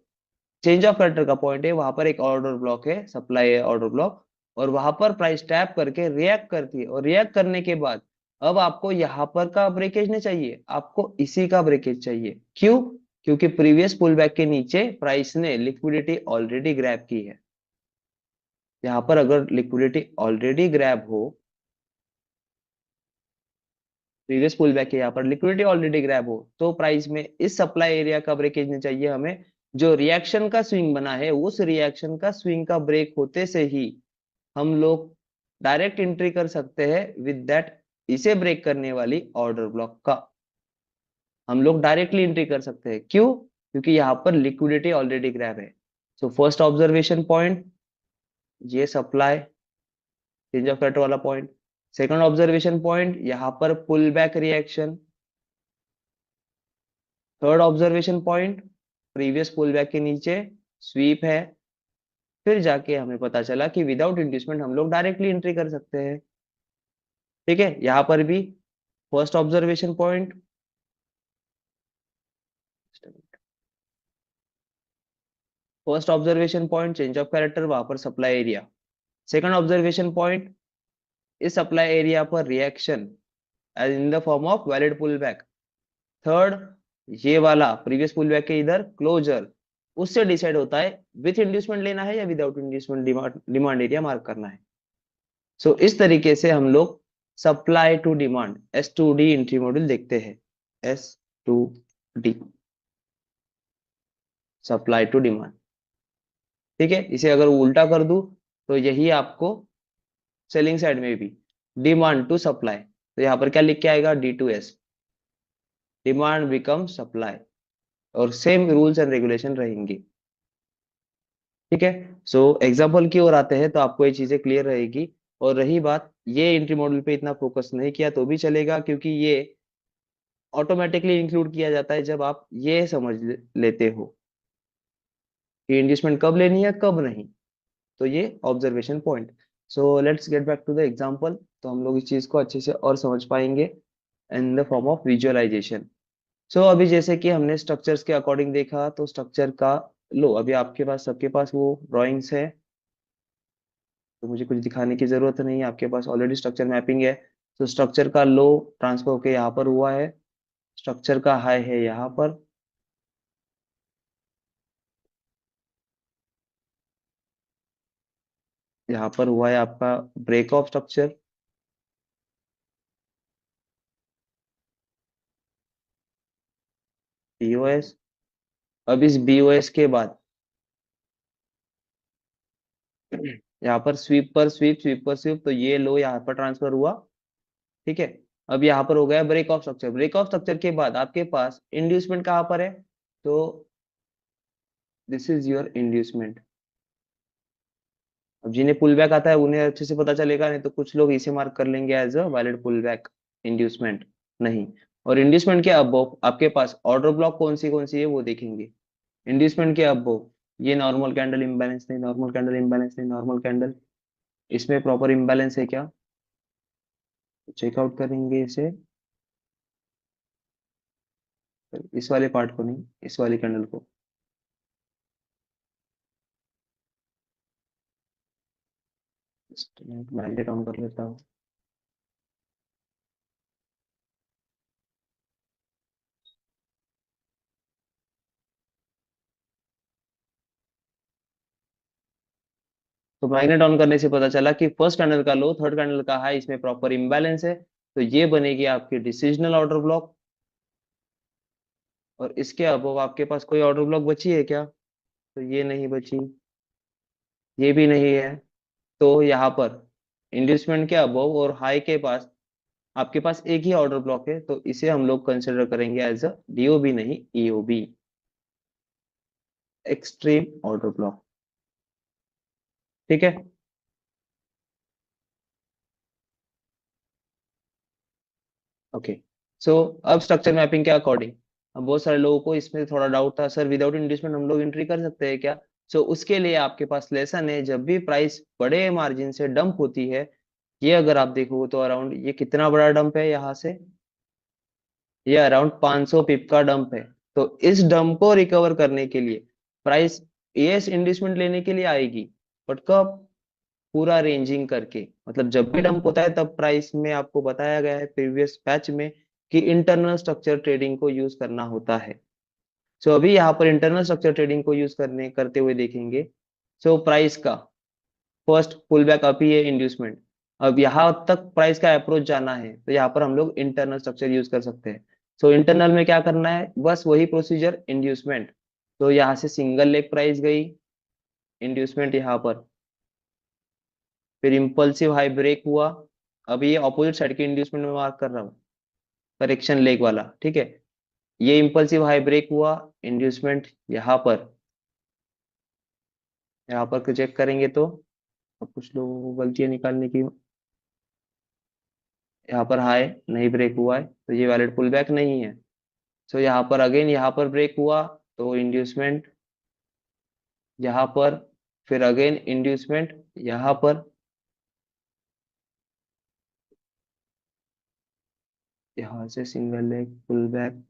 चेंज ऑफ कैरेक्टर का पॉइंट है, वहां पर एक ऑर्डर ब्लॉक है, सप्लाई ऑर्डर ब्लॉक, और वहां पर प्राइस टैप करके रिएक्ट करती है, और रिएक्ट करने के बाद अब आपको यहाँ पर का ब्रेकेज नहीं चाहिए, आपको इसी का ब्रेकेज चाहिए। क्यों, क्योंकि प्रीवियस पुल बैक के नीचे प्राइस ने लिक्विडिटी ऑलरेडी ग्रैब की है। यहाँ पर अगर लिक्विडिटी ऑलरेडी ग्रैब हो, प्रीवियस पुल बैक के यहाँ पर लिक्विडिटी ऑलरेडी ग्रैब हो, तो प्राइस में इस सप्लाई एरिया का ब्रेकेज नहीं चाहिए हमें। जो रिएक्शन का स्विंग बना है, उस रिएक्शन का स्विंग का ब्रेक होते से ही हम लोग डायरेक्ट एंट्री कर सकते हैं विद दैट इसे ब्रेक करने वाली ऑर्डर ब्लॉक का। हम लोग डायरेक्टली एंट्री कर सकते हैं, क्यों? क्योंकि यहाँ पर लिक्विडिटी ऑलरेडी ग्रैब है। सो फर्स्ट ऑब्जर्वेशन पॉइंट, ये सप्लाई चेंज ऑफ करेक्टर वाला पॉइंट। सेकंड ऑब्जर्वेशन पॉइंट, यहाँ पर pull back reaction. Third observation point, previous pull back के नीचे स्वीप है। फिर जाके हमें पता चला कि विदाउट इंड्यूसमेंट हम लोग डायरेक्टली एंट्री कर सकते हैं। ठीक है, यहाँ पर भी first observation point, first observation point change of character, वहां पर supply area. Second observation point, इस सप्लाई एरिया पर reaction as in the form of valid pull back. Third, ये वाला प्रीवियस पुल बैक के इधर क्लोजर, उससे डिसाइड होता है विथ इंड्यूसमेंट लेना है या without inducement demand area mark करना है। सो इस तरीके से हम लोग supply to demand S2D entry module देखते हैं। S2D, supply to demand. ठीक है, इसे अगर उल्टा कर दूं तो यही आपको सेलिंग साइड में भी डिमांड टू सप्लाई, तो यहाँ पर क्या लिख के आएगा, D2S, डिमांड बिकम सप्लाई, और सेम रूल्स एंड रेगुलेशन रहेंगे। ठीक है, सो एग्जाम्पल की ओर आते हैं तो आपको ये चीजें क्लियर रहेगी। और रही बात, ये एंट्री मॉड्यूल पे इतना फोकस नहीं किया तो भी चलेगा, क्योंकि ये ऑटोमेटिकली इंक्लूड किया जाता है जब आप ये समझ लेते हो कि इन्वेस्टमेंट कब लेनी है कब नहीं। तो ये observation point. So let's get back to the example, तो हम लोग इस चीज को अच्छे से और समझ पाएंगे in the form of visualisation. So अभी जैसे कि हमने स्ट्रक्चर्स के अकॉर्डिंग देखा, तो स्ट्रक्चर का लो, अभी आपके पास सबके पास वो ड्राइंग्स है, तो मुझे कुछ दिखाने की जरूरत नहीं है, आपके पास ऑलरेडी स्ट्रक्चर मैपिंग है। तो स्ट्रक्चर का लो ट्रांसफर होके यहाँ पर हुआ है, स्ट्रक्चर का हाई है यहाँ पर, यहाँ पर हुआ है आपका ब्रेक ऑफ स्ट्रक्चर, BOS। अब इस BOS के बाद यहाँ पर स्वीप पर स्वीप, स्वीप पर स्वीप, तो ये लो यहाँ पर ट्रांसफर हुआ। ठीक है, अब यहाँ पर हो गया break of structure. Break of structure के बाद आपके पास इंड्यूसमेंट कहाँ पर है, तो दिस इज योर इंड्यूसमेंट। अब जिन्हें पुल बैक आता है उन्हें अच्छे से पता चलेगा, नहीं तो कुछ लोग इसे मार्क कर लेंगे as a valid pull back, inducement नहीं। और इंड्यूसमेंट के अबव आपके पास ऑर्डर ब्लॉक कौन सी है वो देखेंगे। इंड्यूसमेंट के अबव ये नॉर्मल कैंडल इम्बैलेंस नहीं, नॉर्मल कैंडल इम्बैलेंस नहीं, नॉर्मल कैंडल, इसमें प्रॉपर इम्बैलेंस है क्या, चेकआउट करेंगे इसे, इस वाले पार्ट को नहीं, इस वाली कैंडल को। मैंडेट ऑन कर लेता हूँ। तो मैग्नेट ऑन करने से पता चला कि फर्स्ट कैंडल का लो, थर्ड कैंडल का हाई, इसमें प्रॉपर इम्बैलेंस है, तो ये बनेगी आपकी डिसिजनल ऑर्डर ब्लॉक। और इसके अबव आपके पास कोई ऑर्डर ब्लॉक बची है क्या, तो ये नहीं बची, ये भी नहीं है। तो यहाँ पर इंड्यूसमेंट के अबव और हाई के पास आपके पास एक ही ऑर्डर ब्लॉक है, तो इसे हम लोग कंसिडर करेंगे एज अ DOB नहीं, EOB, एक्सट्रीम ऑर्डर ब्लॉक। ठीक है, ओके। सो अब स्ट्रक्चर मैपिंग के अकॉर्डिंग, अब बहुत सारे लोगों को इसमें थोड़ा डाउट था, सर विदाउट इंड्यूसमेंट हम लोग एंट्री कर सकते हैं क्या। सो उसके लिए आपके पास लेसन है, जब भी प्राइस बड़े मार्जिन से डंप होती है, ये अगर आप देखो तो अराउंड ये कितना बड़ा डंप है यहाँ से, ये अराउंड 500 पिप का डंप है। तो इस डंप को रिकवर करने के लिए प्राइस एस इंड्यूसमेंट लेने के लिए आएगी, बट कब, पूरा रेंजिंग करके, मतलब जब भी डंप होता है तब प्राइस में आपको बताया गया है प्रीवियस बैच में कि इंटरनल स्ट्रक्चर ट्रेडिंग को यूज करना होता है। सो अभी यहाँ पर इंटरनल स्ट्रक्चर ट्रेडिंग को यूज करते हुए देखेंगे। सो प्राइस का फर्स्ट पुल बैक अप ही है इंड्यूसमेंट। अब यहाँ तक प्राइस का अप्रोच जाना है तो यहाँ पर हम लोग इंटरनल स्ट्रक्चर यूज कर सकते हैं। सो इंटरनल में क्या करना है, बस वही प्रोसीजर, इंड्यूसमेंट। तो यहाँ से सिंगल लेग प्राइस गई, इंड्यूसमेंट यहाँ पर, फिर इम्पल्सिव हाई ब्रेक हुआ। अब ये ऑपोजिट साइड के इंड्यूसमेंट में मार्क कर रहा हूँ, करेक्शन लेग वाला, ठीक है। ये इम्पल्सिव हाई ब्रेक हुआ, इंड्यूसमेंट यहाँ पर। यहाँ पर चेक करेंगे तो अब कुछ लोगों को गलतियां निकालने की, यहाँ पर हाई नहीं ब्रेक हुआ है तो ये वैलिड पुल बैक नहीं है। सो यहाँ पर अगेन यहाँ पर ब्रेक हुआ तो इंड्यूसमेंट यहाँ पर, फिर अगेन इंड्यूसमेंट यहाँ पर, यहाँ से सिंगल लेग पुल बैक,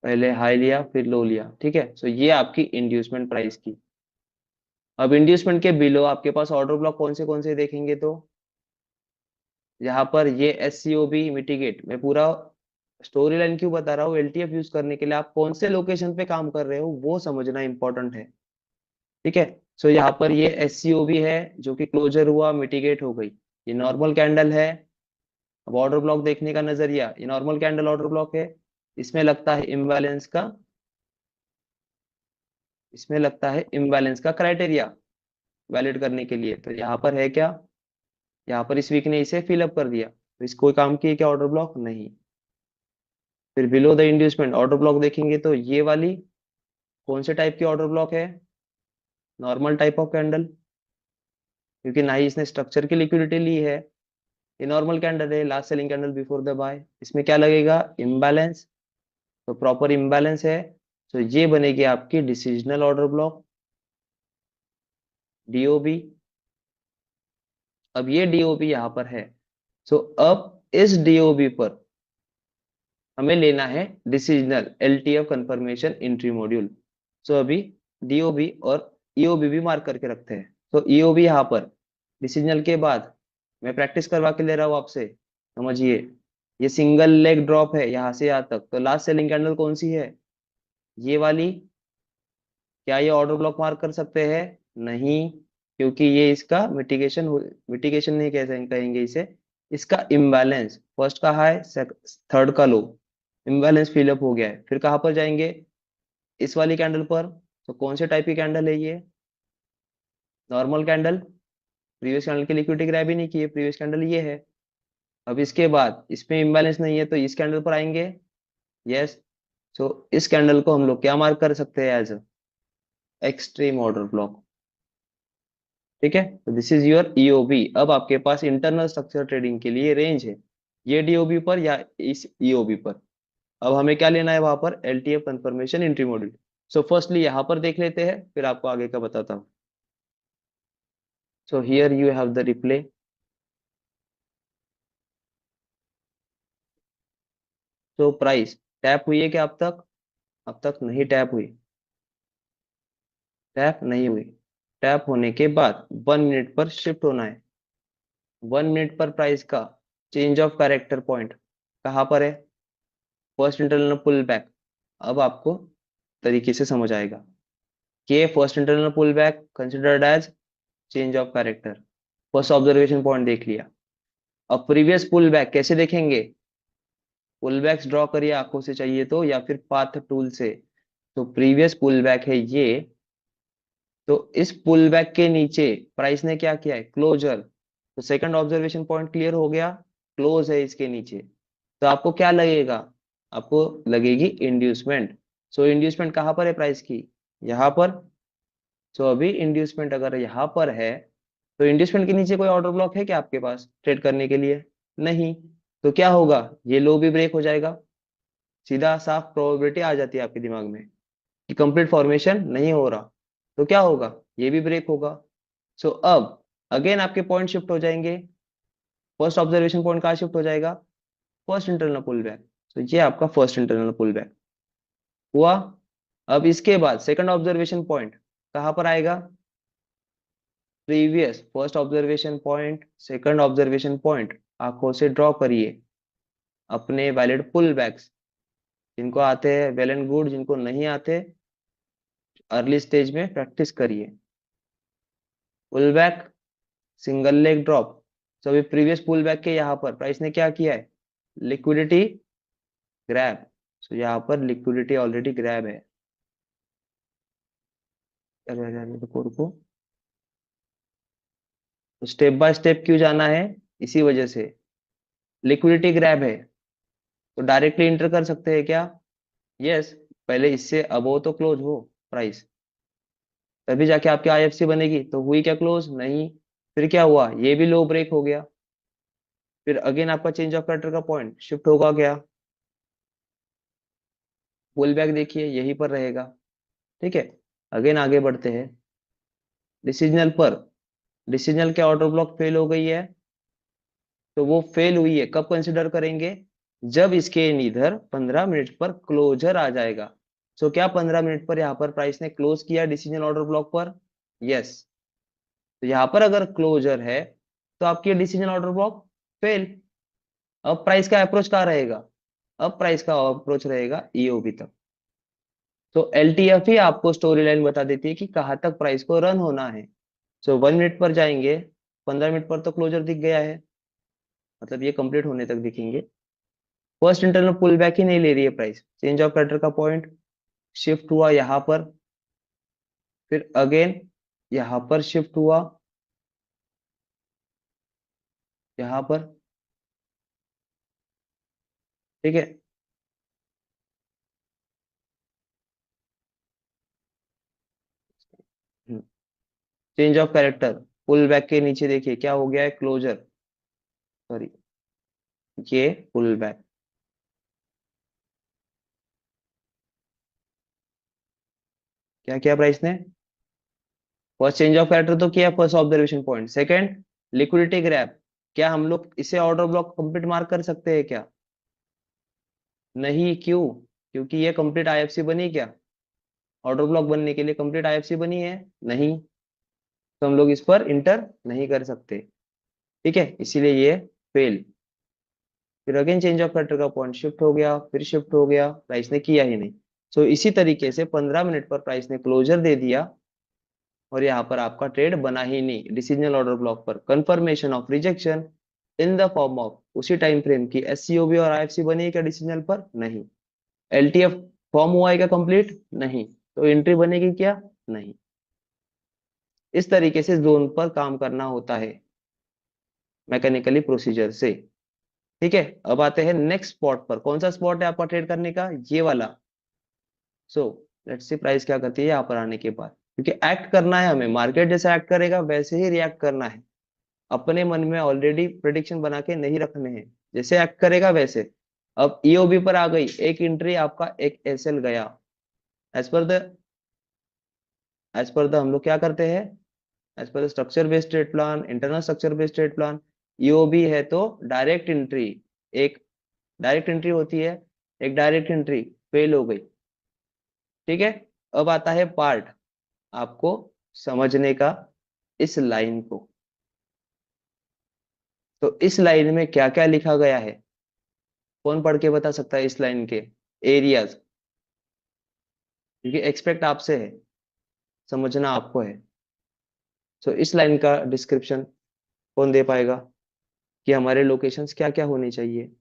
पहले हाई लिया फिर लो लिया, ठीक है। सो ये आपकी इंड्यूसमेंट प्राइस की। अब इंड्यूसमेंट के बिलो आपके पास ऑर्डर ब्लॉक कौन से देखेंगे तो यहाँ पर ये S C O B mitigate, मैं पूरा स्टोरी लाइन क्यों बता रहा हूँ, एलटीएफ यूज करने के लिए आप कौन से लोकेशन पे काम कर रहे हो वो समझना इंपॉर्टेंट है, ठीक है। सो यहाँ पर ये एस सी ओ बी है जो कि क्लोजर हुआ, मिटिगेट हो गई। ये नॉर्मल कैंडल है। अब ऑर्डर ब्लॉक देखने का नजरिया, ये नॉर्मल कैंडल ऑर्डर ब्लॉक है, इसमें लगता है इम्बैलेंस का, इसमें लगता है इम्बैलेंस का क्राइटेरिया वैलिड करने के लिए। तो यहाँ पर है क्या, यहाँ पर इस वीक ने इसे फिलअप कर दिया तो इस कोई काम की है क्या ऑर्डर ब्लॉक, नहीं। फिर below the inducement order block देखेंगे तो ये वाली कौन से टाइप की ऑर्डर ब्लॉक है, नॉर्मल टाइप ऑफ कैंडल, क्योंकि ना ही इसने स्ट्रक्चर की लिक्विडिटी ली है। ये नॉर्मल कैंडल है, last selling candle before the buy, इसमें क्या लगेगा, इम्बैलेंस। तो प्रॉपर इम्बैलेंस है तो ये बनेगी आपकी डिसीजनल ऑर्डर ब्लॉक, डीओबी। अब ये डीओबी यहाँ पर है। सो अब इस डीओबी पर हमें लेना है decisional LTF confirmation entry module. सो अभी डीओबी और ईओबी भी मार्क करके रखते हैं। तो ईओबी यहाँ पर डिसीजनल के बाद मैं प्रैक्टिस करवा के ले रहा हूँ आपसे, समझिए। ये सिंगल लेग ड्रॉप है यहाँ से यहाँ तक, तो लास्ट सेलिंग कैंडल कौन सी है, ये वाली। क्या ये ऑर्डर ब्लॉक मार्क कर सकते हैं, नहीं, क्योंकि ये इसका मिटिगेशन, मिटिगेशन नहीं कैसे कहेंगे इसे, इसका इम्बैलेंस, फर्स्ट का हाई थर्ड का लो, इम्बैलेंस फिलअप हो गया है। फिर कहां पर जाएंगे, इस वाली कैंडल पर। तो कौन से टाइप की कैंडल है ये, नॉर्मल कैंडल, प्रीवियस कैंडल की लिक्विडिटी ग्रैब ही नहीं की है, प्रीवियस कैंडल ये है। अब इसके बाद इसमें इम्बैलेंस नहीं है तो इस कैंडल पर आएंगे, यस। सो इस कैंडल को हम लोग क्या मार्क कर सकते हैं, एज एक्सट्रीम ऑर्डर ब्लॉक, ठीक है। तो दिस इज योर ईओबी। अब आपके पास इंटरनल स्ट्रक्चर ट्रेडिंग के लिए रेंज है, ये डीओबी पर या इस ईओबी पर। अब हमें क्या लेना है वहां पर, LTF confirmation entry module. So firstly यहाँ पर देख लेते हैं फिर आपको आगे का बताता हूँ। So here you have the replay. So price tap हुई है क्या अब तक नहीं टैप हुई, टैप नहीं हुई। टैप होने के बाद 1 मिनट पर शिफ्ट होना है। 1 मिनट पर प्राइस का चेंज ऑफ कैरेक्टर पॉइंट कहाँ पर है, फर्स्ट इंटरनल पुल बैक। अब आपको तरीके से समझ आएगा कि first internal pull back considered as change of character, first observation point देख लिया। अब प्रीवियस पुल बैक कैसे देखेंगे, पुल बैक्स ड्रॉ करिए आंखों से चाहिए तो, या फिर पाथ टूल से। तो प्रीवियस पुल बैक है ये, तो इस पुल बैक के नीचे प्राइस ने क्या किया है, क्लोजर। तो सेकंड ऑब्जर्वेशन पॉइंट क्लियर हो गया, क्लोज है इसके नीचे। तो आपको क्या लगेगा, आपको लगेगी इंड्यूसमेंट। सो इंड्यूसमेंट कहाँ पर है प्राइस की, यहाँ पर। सो अभी इंड्यूसमेंट अगर यहाँ पर है तो इंड्यूसमेंट के नीचे कोई ऑर्डर ब्लॉक है क्या आपके पास ट्रेड करने के लिए, नहीं। तो क्या होगा, ये लो भी ब्रेक हो जाएगा, सीधा साफ प्रोबेबिलिटी आ जाती है आपके दिमाग में कि कंप्लीट फॉर्मेशन नहीं हो रहा। तो क्या होगा, ये भी ब्रेक होगा। सो अब अगेन आपके पॉइंट शिफ्ट हो जाएंगे, फर्स्ट ऑब्जर्वेशन पॉइंट कहाँ शिफ्ट हो जाएगा, फर्स्ट इंटरनल पुल बैक। तो ये आपका फर्स्ट इंटरनल पुल बैक हुआ। अब इसके बाद सेकंड ऑब्जर्वेशन पॉइंट कहाँ पर आएगा, previous first observation point, second observation point आंखों से ड्रॉ करिए अपने वैलिड पुल बैक्स। जिनको आते हैं वेल एंड गुड, जिनको नहीं आते अर्ली स्टेज में प्रैक्टिस करिए। Pull back, single leg drop. तो अभी प्रीवियस पुल बैक के यहाँ पर प्राइस ने क्या किया है, लिक्विडिटी ग्रैब। सो यहाँ पर लिक्विडिटी ऑलरेडी ग्रैब है। अरे अरे अरे, रुको रुको, स्टेप बाय स्टेप क्यों जाना है, इसी वजह से लिक्विडिटी ग्रैब है। तो डायरेक्टली इंटर कर सकते हैं क्या, यस। पहले इससे अबव तो क्लोज हो प्राइस, तभी जाके आपकी आईएफसी बनेगी। तो हुई क्या, क्लोज नहीं। फिर क्या हुआ, ये भी लो ब्रेक हो गया। फिर अगेन आपका चेंज ऑफ कैरेक्टर का पॉइंट शिफ्ट होगा क्या, पुल बैक देखिए यहीं पर रहेगा। ठीक है, अगेन आगे बढ़ते हैं। डिसीजनल पर, डिसीजनल के ऑर्डर ब्लॉक फेल हो गई है। तो वो फेल हुई है कब कंसिडर करेंगे, जब इसके इधर 15 मिनट पर क्लोजर आ जाएगा। सो क्या 15 मिनट पर यहाँ पर प्राइस ने क्लोज किया डिसीजन ऑर्डर ब्लॉक पर, यस। तो यहाँ पर अगर क्लोजर है तो आपकी डिसीजन ऑर्डर ब्लॉक फेल। अब प्राइस का अप्रोच कहाँ रहेगा, अब प्राइस का अप्रोच रहेगा ईओबी तक। तो एलटीएफ ही आपको स्टोरी लाइन बता देती है कि कहाँ तक प्राइस को रन होना है। सो 1 मिनट पर जाएंगे, 15 मिनट पर तो क्लोजर दिख गया है, मतलब ये कंप्लीट होने तक दिखेंगे। फर्स्ट इंटरनल पुल बैक ही नहीं ले रही है प्राइस, चेंज ऑफ कैरेक्टर का पॉइंट शिफ्ट हुआ यहाँ पर, फिर अगेन यहाँ पर शिफ्ट हुआ, यहाँ पर। ठीक है, change of character, pull back के नीचे देखिए क्या हो गया है, क्लोजर, सॉरी, ये पुल बैक। क्या किया प्राइस ने, फर्स्ट चेंज ऑफ कैरेक्टर तो किया, first observation point, second liquidity grab. क्या हम लोग इसे ऑर्डर ब्लॉक कंप्लीट मार्क कर सकते हैं क्या, नहीं, क्यों, क्योंकि ये कंप्लीट आईएफसी बनी क्या, ऑर्डर ब्लॉक बनने के लिए कंप्लीट आईएफसी बनी है, नहीं। तो हम लोग इस पर इंटर नहीं कर सकते। ठीक है, इसीलिए ये फेल। फिर अगेन चेंज ऑफ कैरेक्टर का पॉइंट शिफ्ट हो गया, फिर शिफ्ट हो गया, प्राइस ने किया ही नहीं। सो इसी तरीके से 15 मिनट पर प्राइस ने क्लोजर दे दिया और यहाँ पर आपका ट्रेड बना ही नहीं। डिसीजनल ऑर्डर ब्लॉक पर confirmation of rejection in the form of उसी टाइम फ्रेम की एससीओबी और आईएफसी बनी है क्या डिसीजनल पर, नहीं। एलटीएफ फॉर्म हुआ है क्या कंप्लीट, नहीं। तो एंट्री बनेगी क्या, नहीं। इस तरीके से जोन पर काम करना होता है मैकेनिकली प्रोसीजर से। ठीक है, अब आते हैं नेक्स्ट स्पॉट पर। कौन सा स्पॉट है आपका ट्रेड करने का, ये वाला। सो लेट्स सी प्राइस क्या करती है यहाँ पर आने के बाद, क्योंकि एक्ट करना है हमें, मार्केट जैसा एक्ट करेगा वैसे ही रिएक्ट करना है। अपने मन में ऑलरेडी प्रिडिक्शन बना के नहीं रखने हैं, जैसे एक्ट करेगा वैसे। अब ईओबी पर आ गई एक एंट्री, आपका एक एसएल गया। एज पर द हम लोग क्या करते हैं, as per the structure based trade plan, internal structure based trade plan, EOB है तो डायरेक्ट एंट्री, एक डायरेक्ट एंट्री होती है, एक डायरेक्ट एंट्री फेल हो गई। ठीक है, अब आता है पार्ट आपको समझने का इस लाइन को। तो इस लाइन में क्या क्या लिखा गया है, कौन पढ़ के बता सकता है इस लाइन के एरियाज, क्योंकि एक्सपेक्ट आपसे है, समझना आपको है। सो इस लाइन का डिस्क्रिप्शन कौन दे पाएगा कि हमारे लोकेशंस क्या क्या होने चाहिए।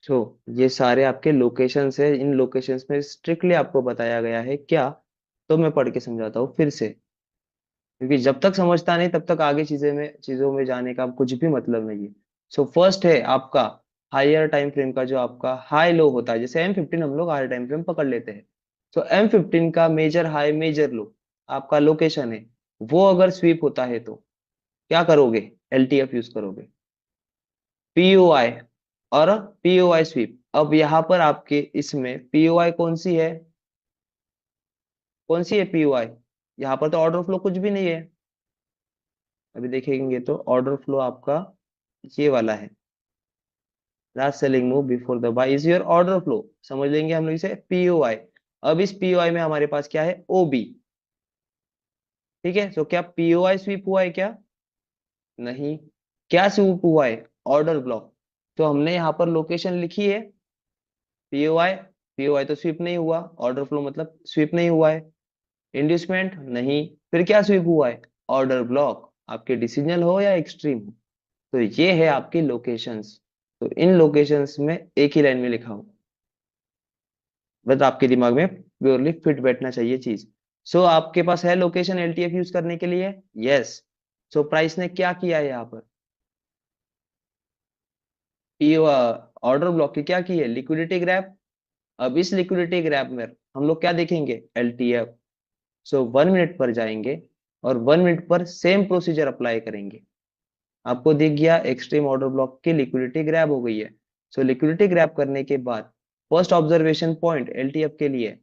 सो ये सारे आपके लोकेशंस है, इन लोकेशंस में स्ट्रिक्टली आपको बताया गया है क्या। तो मैं पढ़ के समझाता हूँ फिर से, क्योंकि जब तक समझता नहीं तब तक आगे चीजों में जाने का कुछ भी मतलब नहीं है। सो फर्स्ट है आपका हायर टाइम फ्रेम का, जो आपका हाई लो होता है, जैसे M15 हम लोग हायर टाइम फ्रेम पकड़ लेते हैं। सो M15 का मेजर हाई मेजर लो आपका लोकेशन है, वो अगर स्वीप होता है तो क्या करोगे, एलटीएफ यूज करोगे, पीओआई और पीओआई स्वीप। अब यहाँ पर आपके इसमें पीओआई कौन सी है, कौन सी है पीओआई, यहाँ पर तो ऑर्डर फ्लो कुछ भी नहीं है। अभी देखेंगे तो ऑर्डर फ्लो आपका ये वाला है, last selling move before the buy is your order flow, समझ लेंगे हम लोग इसे पीओआई। अब इस पीओआई में हमारे पास क्या है, ओबी। ठीक है, तो क्या पीओआई स्वीप हुआ है क्या? नहीं। क्या स्वीप हुआ है? Order block. तो हमने यहाँ पर लोकेशन लिखी है पीओआई। पीओआई तो स्वीप नहीं हुआ, ऑर्डर फ्लो मतलब स्वीप नहीं हुआ है। इंड्यूसमेंट नहीं। फिर क्या स्वीप हुआ है? ऑर्डर ब्लॉक, आपके डिसीजनल हो या एक्सट्रीम हो। तो ये है आपकी लोकेशंस। तो इन लोकेशंस में एक ही लाइन में लिखा हो, बस आपके दिमाग में प्योरली फिट बैठना चाहिए चीज। सो आपके पास है लोकेशन एलटीएफ यूज करने के लिए? यस। सो प्राइस ने क्या किया है यहाँ पर? ऑर्डर ब्लॉक की क्या की है? Liquidity grab. अब इस लिक्विडिटी ग्रैब में हम लोग क्या देखेंगे? एलटीएफ। सो 1 मिनट पर जाएंगे और 1 मिनट पर सेम प्रोसीजर अप्लाई करेंगे। आपको दिख गया एक्सट्रीम ऑर्डर ब्लॉक की लिक्विडिटी ग्रैब हो गई है। सो लिक्विडिटी ग्रैब करने के बाद फर्स्ट ऑब्जर्वेशन पॉइंट एलटीएफ के लिए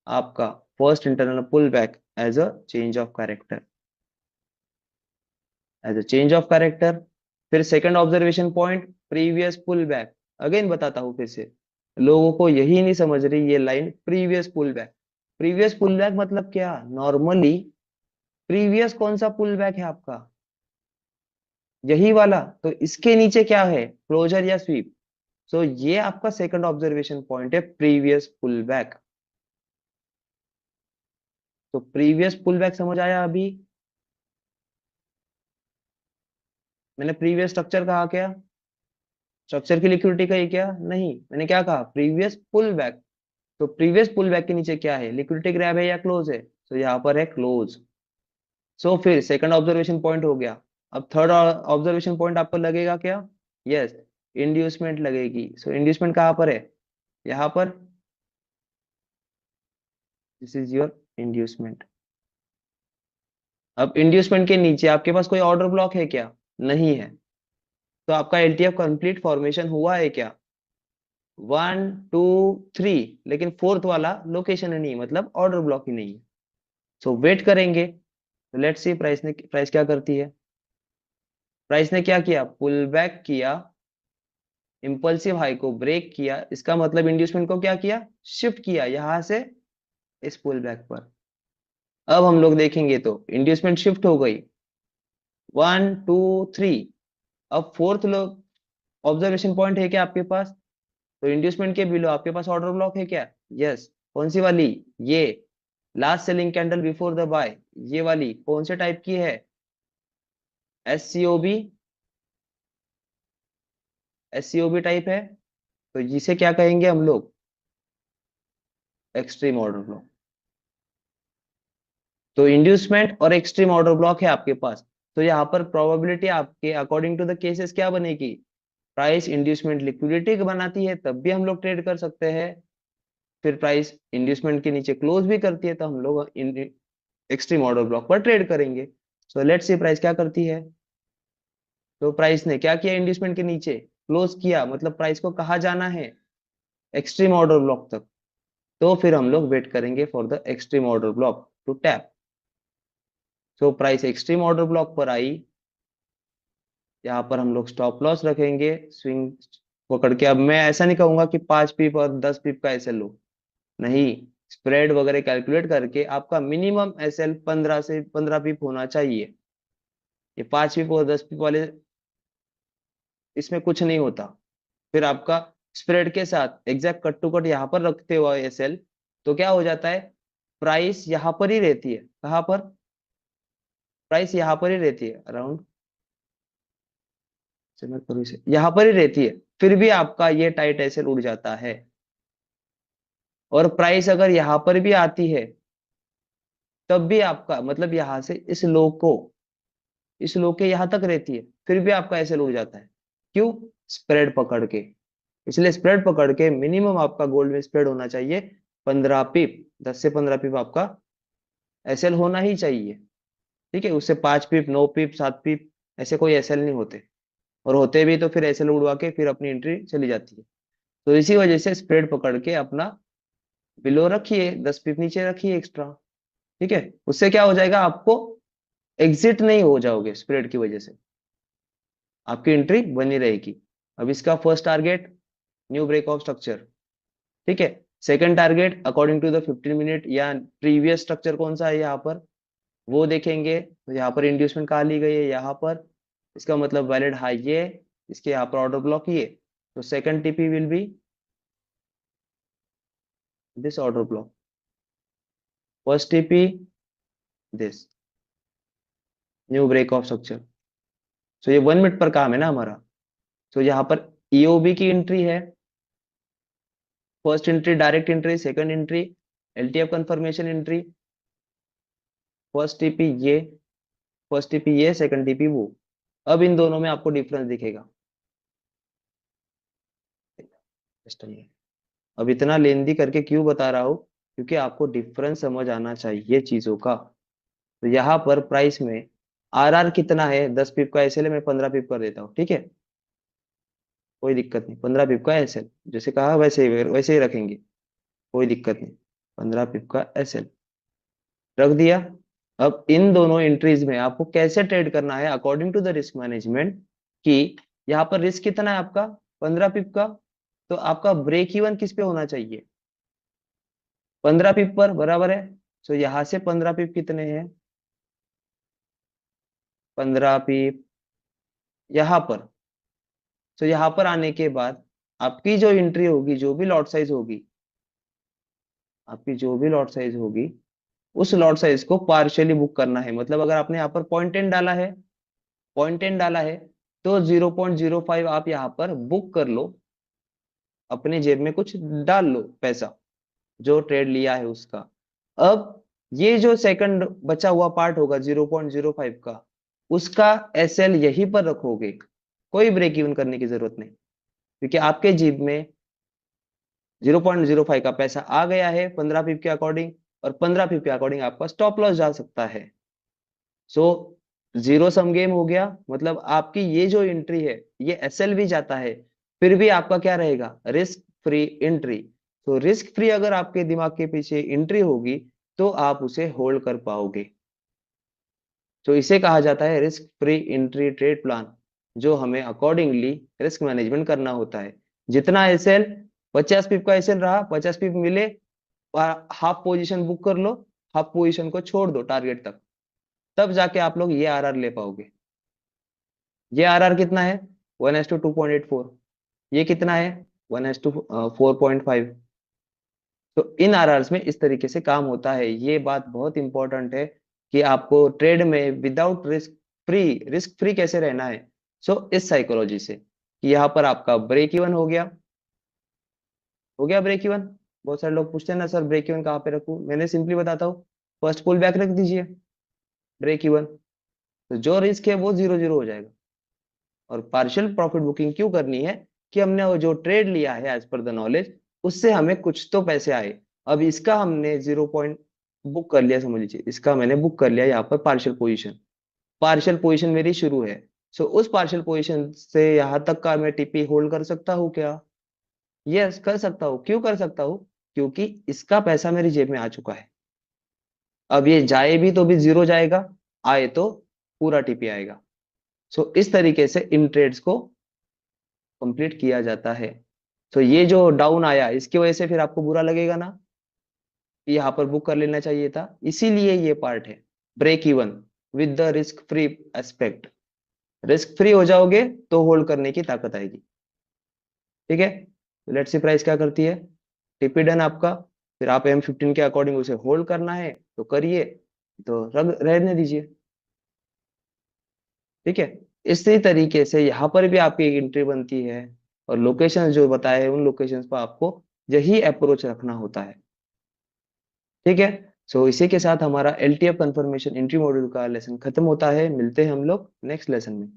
आपका first internal pull back as a change of character, as a change of character. फिर second observation point previous pull back. Again बताता हूं फिर से, लोगों को यही नहीं समझ रही ये line previous pull back. Previous pull back मतलब क्या? नॉर्मली प्रीवियस कौन सा पुल बैक है आपका? यही वाला। तो इसके नीचे क्या है? क्लोजर या स्वीप। सो ये आपका सेकंड ऑब्जर्वेशन पॉइंट है प्रीवियस पुल बैक। तो प्रीवियस पुल बैक समझ आया अभी? मैंने प्रीवियस स्ट्रक्चर कहा क्या? स्ट्रक्चर की लिक्विडिटी कही क्या? नहीं, मैंने क्या कहा? Previous pull back. तो प्रीवियस पुल बैक के नीचे क्या है? लिक्विडिटी ग्रैब है या क्लोज है? तो यहाँ पर है क्लोज। सो फिर सेकंड ऑब्जर्वेशन पॉइंट हो गया। अब थर्ड ऑब्जर्वेशन पॉइंट आपको लगेगा क्या? यस, इंड्यूसमेंट लगेगी। सो इंड्यूसमेंट कहाँ पर है? यहाँ पर। This is your inducement. अब इंड्यूसमेंट के नीचे आपके पास कोई ऑर्डर ब्लॉक है क्या? नहीं है। तो आपका एलटीएफ कंप्लीट फॉर्मेशन हुआ है क्या? 1 2 3। लेकिन फोर्थ वाला लोकेशन ही नहीं, मतलब ऑर्डर ब्लॉक ही नहीं है। सो वेट करेंगे। तो लेट्स सी प्राइस क्या करती है। प्राइस ने क्या किया? पुल बैक किया, इंपल्सिव हाई को ब्रेक किया। इसका मतलब इंड्यूसमेंट को क्या किया? शिफ्ट किया यहां से इस पुल बैक पर। अब हम लोग देखेंगे तो इंड्यूसमेंट शिफ्ट हो गई 1 2 3। अब फोर्थ लोग ऑब्जर्वेशन पॉइंट है क्या आपके पास? तो इंड्यूसमेंट के बिलो आपके पास ऑर्डर ब्लॉक है क्या? यस। कौन सी वाली? ये last selling candle before the buy. ये वाली कौन से टाइप की है? एससीओबी। एससीओबी टाइप है। तो जिसे क्या कहेंगे हम लोग? Extreme order block. तो इंड्यूसमेंट और एक्सट्रीम ऑर्डर ब्लॉक है आपके पास। तो यहाँ पर प्रोबेबिलिटी आपके अकॉर्डिंग टू द केसेस क्या बनेगी? प्राइस इंड्यूसमेंट लिक्विडिटी बनाती है तब भी हम लोग ट्रेड कर सकते हैं। फिर प्राइस इंड्यूसमेंट के नीचे क्लोज भी करती है तो हम लोग एक्सट्रीम ऑर्डर ब्लॉक पर ट्रेड करेंगे। सो लेट्स सी प्राइस क्या करती है। तो प्राइस ने क्या किया? इंड्यूसमेंट के नीचे क्लोज किया, मतलब प्राइस को कहाँ जाना है? एक्सट्रीम ऑर्डर ब्लॉक तक। तो फिर हम लोग वेट करेंगे for the extreme order block to tap. So price extreme order block पर आई। यहाँ पर हम लोग स्टॉप लॉस रखेंगे स्विंग पकड़ के। अब मैं ऐसा नहीं कहूंगा कि 5 पिप और 10 पिप का एसएल लो। नहीं, स्प्रेड वगैरह कैलकुलेट करके आपका मिनिमम एसएल 15 से 15 पिप होना चाहिए। ये 5 पिप और 10 पिप वाले इसमें कुछ नहीं होता। फिर आपका स्प्रेड के साथ एग्जैक्ट कट टू कट यहाँ पर रखते हुए एसएल, तो क्या हो जाता है? प्राइस यहाँ पर ही रहती है। कहाँ पर? प्राइस यहाँ पर ही रहती है अराउंड, यहाँ पर ही रहती है। फिर भी आपका ये टाइट एसएल उड़ जाता है। और प्राइस अगर यहाँ पर भी आती है तब भी आपका मतलब यहाँ से इस लो के यहाँ तक रहती है, फिर भी आपका एसएल उड़ जाता है। क्यों? स्प्रेड पकड़ के। इसलिए स्प्रेड पकड़ के मिनिमम आपका गोल्ड में स्प्रेड होना चाहिए 15 पिप। 10 से 15 पिप आपका एसएल होना ही चाहिए। ठीक है, उससे 5 पिप 9 पिप 7 पिप ऐसे कोई एसएल नहीं होते। और होते भी तो फिर एसएल उड़वा के फिर अपनी एंट्री चली जाती है। तो इसी वजह से स्प्रेड पकड़ के अपना बिलो रखिए, 10 पिप नीचे रखिए एक्स्ट्रा। ठीक है, उससे क्या हो जाएगा? आपको एग्जिट नहीं हो जाओगे स्प्रेड की वजह से, आपकी एंट्री बनी रहेगी। अब इसका first target new break of structure. ठीक है, second target according to the 15 minute या प्रीवियस स्ट्रक्चर कौन सा है यहाँ पर? वो देखेंगे। तो यहाँ पर इंड्यूसमेंट कहाँ ली गई है, यहाँ पर, इसका मतलब वैलिड हाई ये है, इसके यहाँ पर ऑर्डर ब्लॉक ये। तो second TP will be this order block, first TP this new break of structure. So ये 1 मिनट पर काम है ना हमारा। तो यहाँ पर ईओबी की एंट्री है, first entry direct entry, second entry LTF confirmation entry, first TP ये, फर्स्ट टीपी ये, सेकंड टीपी वो। अब इन दोनों में आपको डिफरेंस दिखेगा। अब इतना लेंदी करके क्यों बता रहा हूँ, क्योंकि आपको डिफरेंस समझ आना चाहिए चीजों का। तो यहाँ पर प्राइस में आरआर कितना है, 10 पिप का एसएल है, मैं 15 पिप कर देता हूँ, ठीक है, कोई दिक्कत नहीं। 15 पिप का एसएल जैसे कहा वैसे ही रखेंगे, कोई दिक्कत नहीं। 15 पिप का एसएल रख दिया। अब इन दोनों एंट्रीज में आपको कैसे ट्रेड करना है according to the risk management, कि यहाँ पर रिस्क कितना है आपका, 15 पिप का। तो आपका ब्रेक इवन किस पे होना चाहिए, 15 पिप पर, बराबर है। तो यहां से 15 पिप कितने हैं, 15 पिप यहाँ पर। तो यहाँ पर आने के बाद आपकी जो एंट्री होगी, जो भी लॉट साइज होगी, आपकी जो भी लॉट साइज होगी, उस लॉट साइज को पार्शियली बुक करना है। मतलब अगर आपने यहाँ पर 0.10 डाला है, 0.10 डाला है, तो 0.05 आप यहाँ पर बुक कर लो, अपने जेब में कुछ डाल लो पैसा, जो ट्रेड लिया है उसका। अब ये जो सेकंड बचा हुआ पार्ट होगा 0.05 का, उसका एसएल यहीं पर रखोगे, कोई ब्रेक इवन करने की जरूरत नहीं, क्योंकि आपके जेब में 0.05 का पैसा आ गया है 15 पिप के अकॉर्डिंग, और 15 पिप के अकॉर्डिंग आपका स्टॉप लॉस जा सकता है। सो जीरो सम गेम हो गया, मतलब आपकी ये जो एंट्री है ये एसएल भी जाता है, फिर भी आपका क्या रहेगा, रिस्क फ्री एंट्री। तो रिस्क फ्री अगर आपके दिमाग के पीछे एंट्री होगी, तो आप उसे होल्ड कर पाओगे। तो इसे कहा जाता है risk free entry trade plan, जो हमें अकॉर्डिंगली रिस्क मैनेजमेंट करना होता है। जितना एसएल, 50 पिप का एसएल रहा, 50 पिप मिले, हाफ पोजीशन बुक कर लो, हाफ पोजीशन को छोड़ दो टारगेट तक, तब जाके आप लोग ये आरआर ले पाओगे। ये आरआर कितना है, 1:2.84। ये कितना है, 1:4.5। तो इन आरआर्स में इस तरीके से काम होता है। ये बात बहुत इंपॉर्टेंट है कि आपको ट्रेड में विदाउट रिस्क फ्री कैसे रहना है। सो इस साइकोलॉजी से कि यहाँ पर आपका ब्रेक इवन हो गया, हो गया ब्रेक इवन। बहुत सारे लोग पूछते हैं ना, सर ब्रेक इवन कहाँ पे रखूं, मैंने सिंपली बताता हूँ, फर्स्ट पुल बैक रख दीजिए, ब्रेक इवन। तो जो रिस्क है वो जीरो जीरो हो जाएगा। और पार्शियल प्रॉफिट बुकिंग क्यों करनी है, कि हमने वो जो ट्रेड लिया है एज पर द नॉलेज, उससे हमें कुछ तो पैसे आए। अब इसका हमने 0 पॉइंट बुक कर लिया, समझ लीजिए इसका मैंने बुक कर लिया यहाँ पर पार्शियल पोजीशन, पार्शियल पोजीशन मेरी शुरू है। सो उस पार्शियल पोजीशन से यहाँ तक का मैं टीपी होल्ड कर सकता हूँ क्या, यस कर सकता हूँ। क्यों कर सकता हूँ, क्योंकि इसका पैसा मेरी जेब में आ चुका है। अब ये जाए भी तो भी जीरो जाएगा, आए तो पूरा टीपी आएगा। सो इस तरीके से इन ट्रेड्स को कंप्लीट किया जाता है। तो ये जो डाउन आया इसकी वजह से फिर आपको बुरा लगेगा ना, कि यहाँ पर बुक कर लेना चाहिए था। इसीलिए ये पार्ट है break even with the risk free aspect. Risk free हो जाओगे तो होल्ड करने की ताकत आएगी, ठीक है। लेट्स सी प्राइस क्या करती है, टीपी डन आपका। फिर आप M15 के अकॉर्डिंग उसे होल्ड करना है तो करिए, तो रग रहने दीजिए, ठीक है। इसी तरीके से यहाँ पर भी आपकी एक एंट्री बनती है, और लोकेशन जो बताए हैं उन लोकेशन पर आपको यही अप्रोच रखना होता है, ठीक है। सो इसी के साथ हमारा LTF कंफर्मेशन एंट्री मॉड्यूल का लेसन खत्म होता है। मिलते हैं हम लोग नेक्स्ट लेसन में।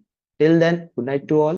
Till then good night to all.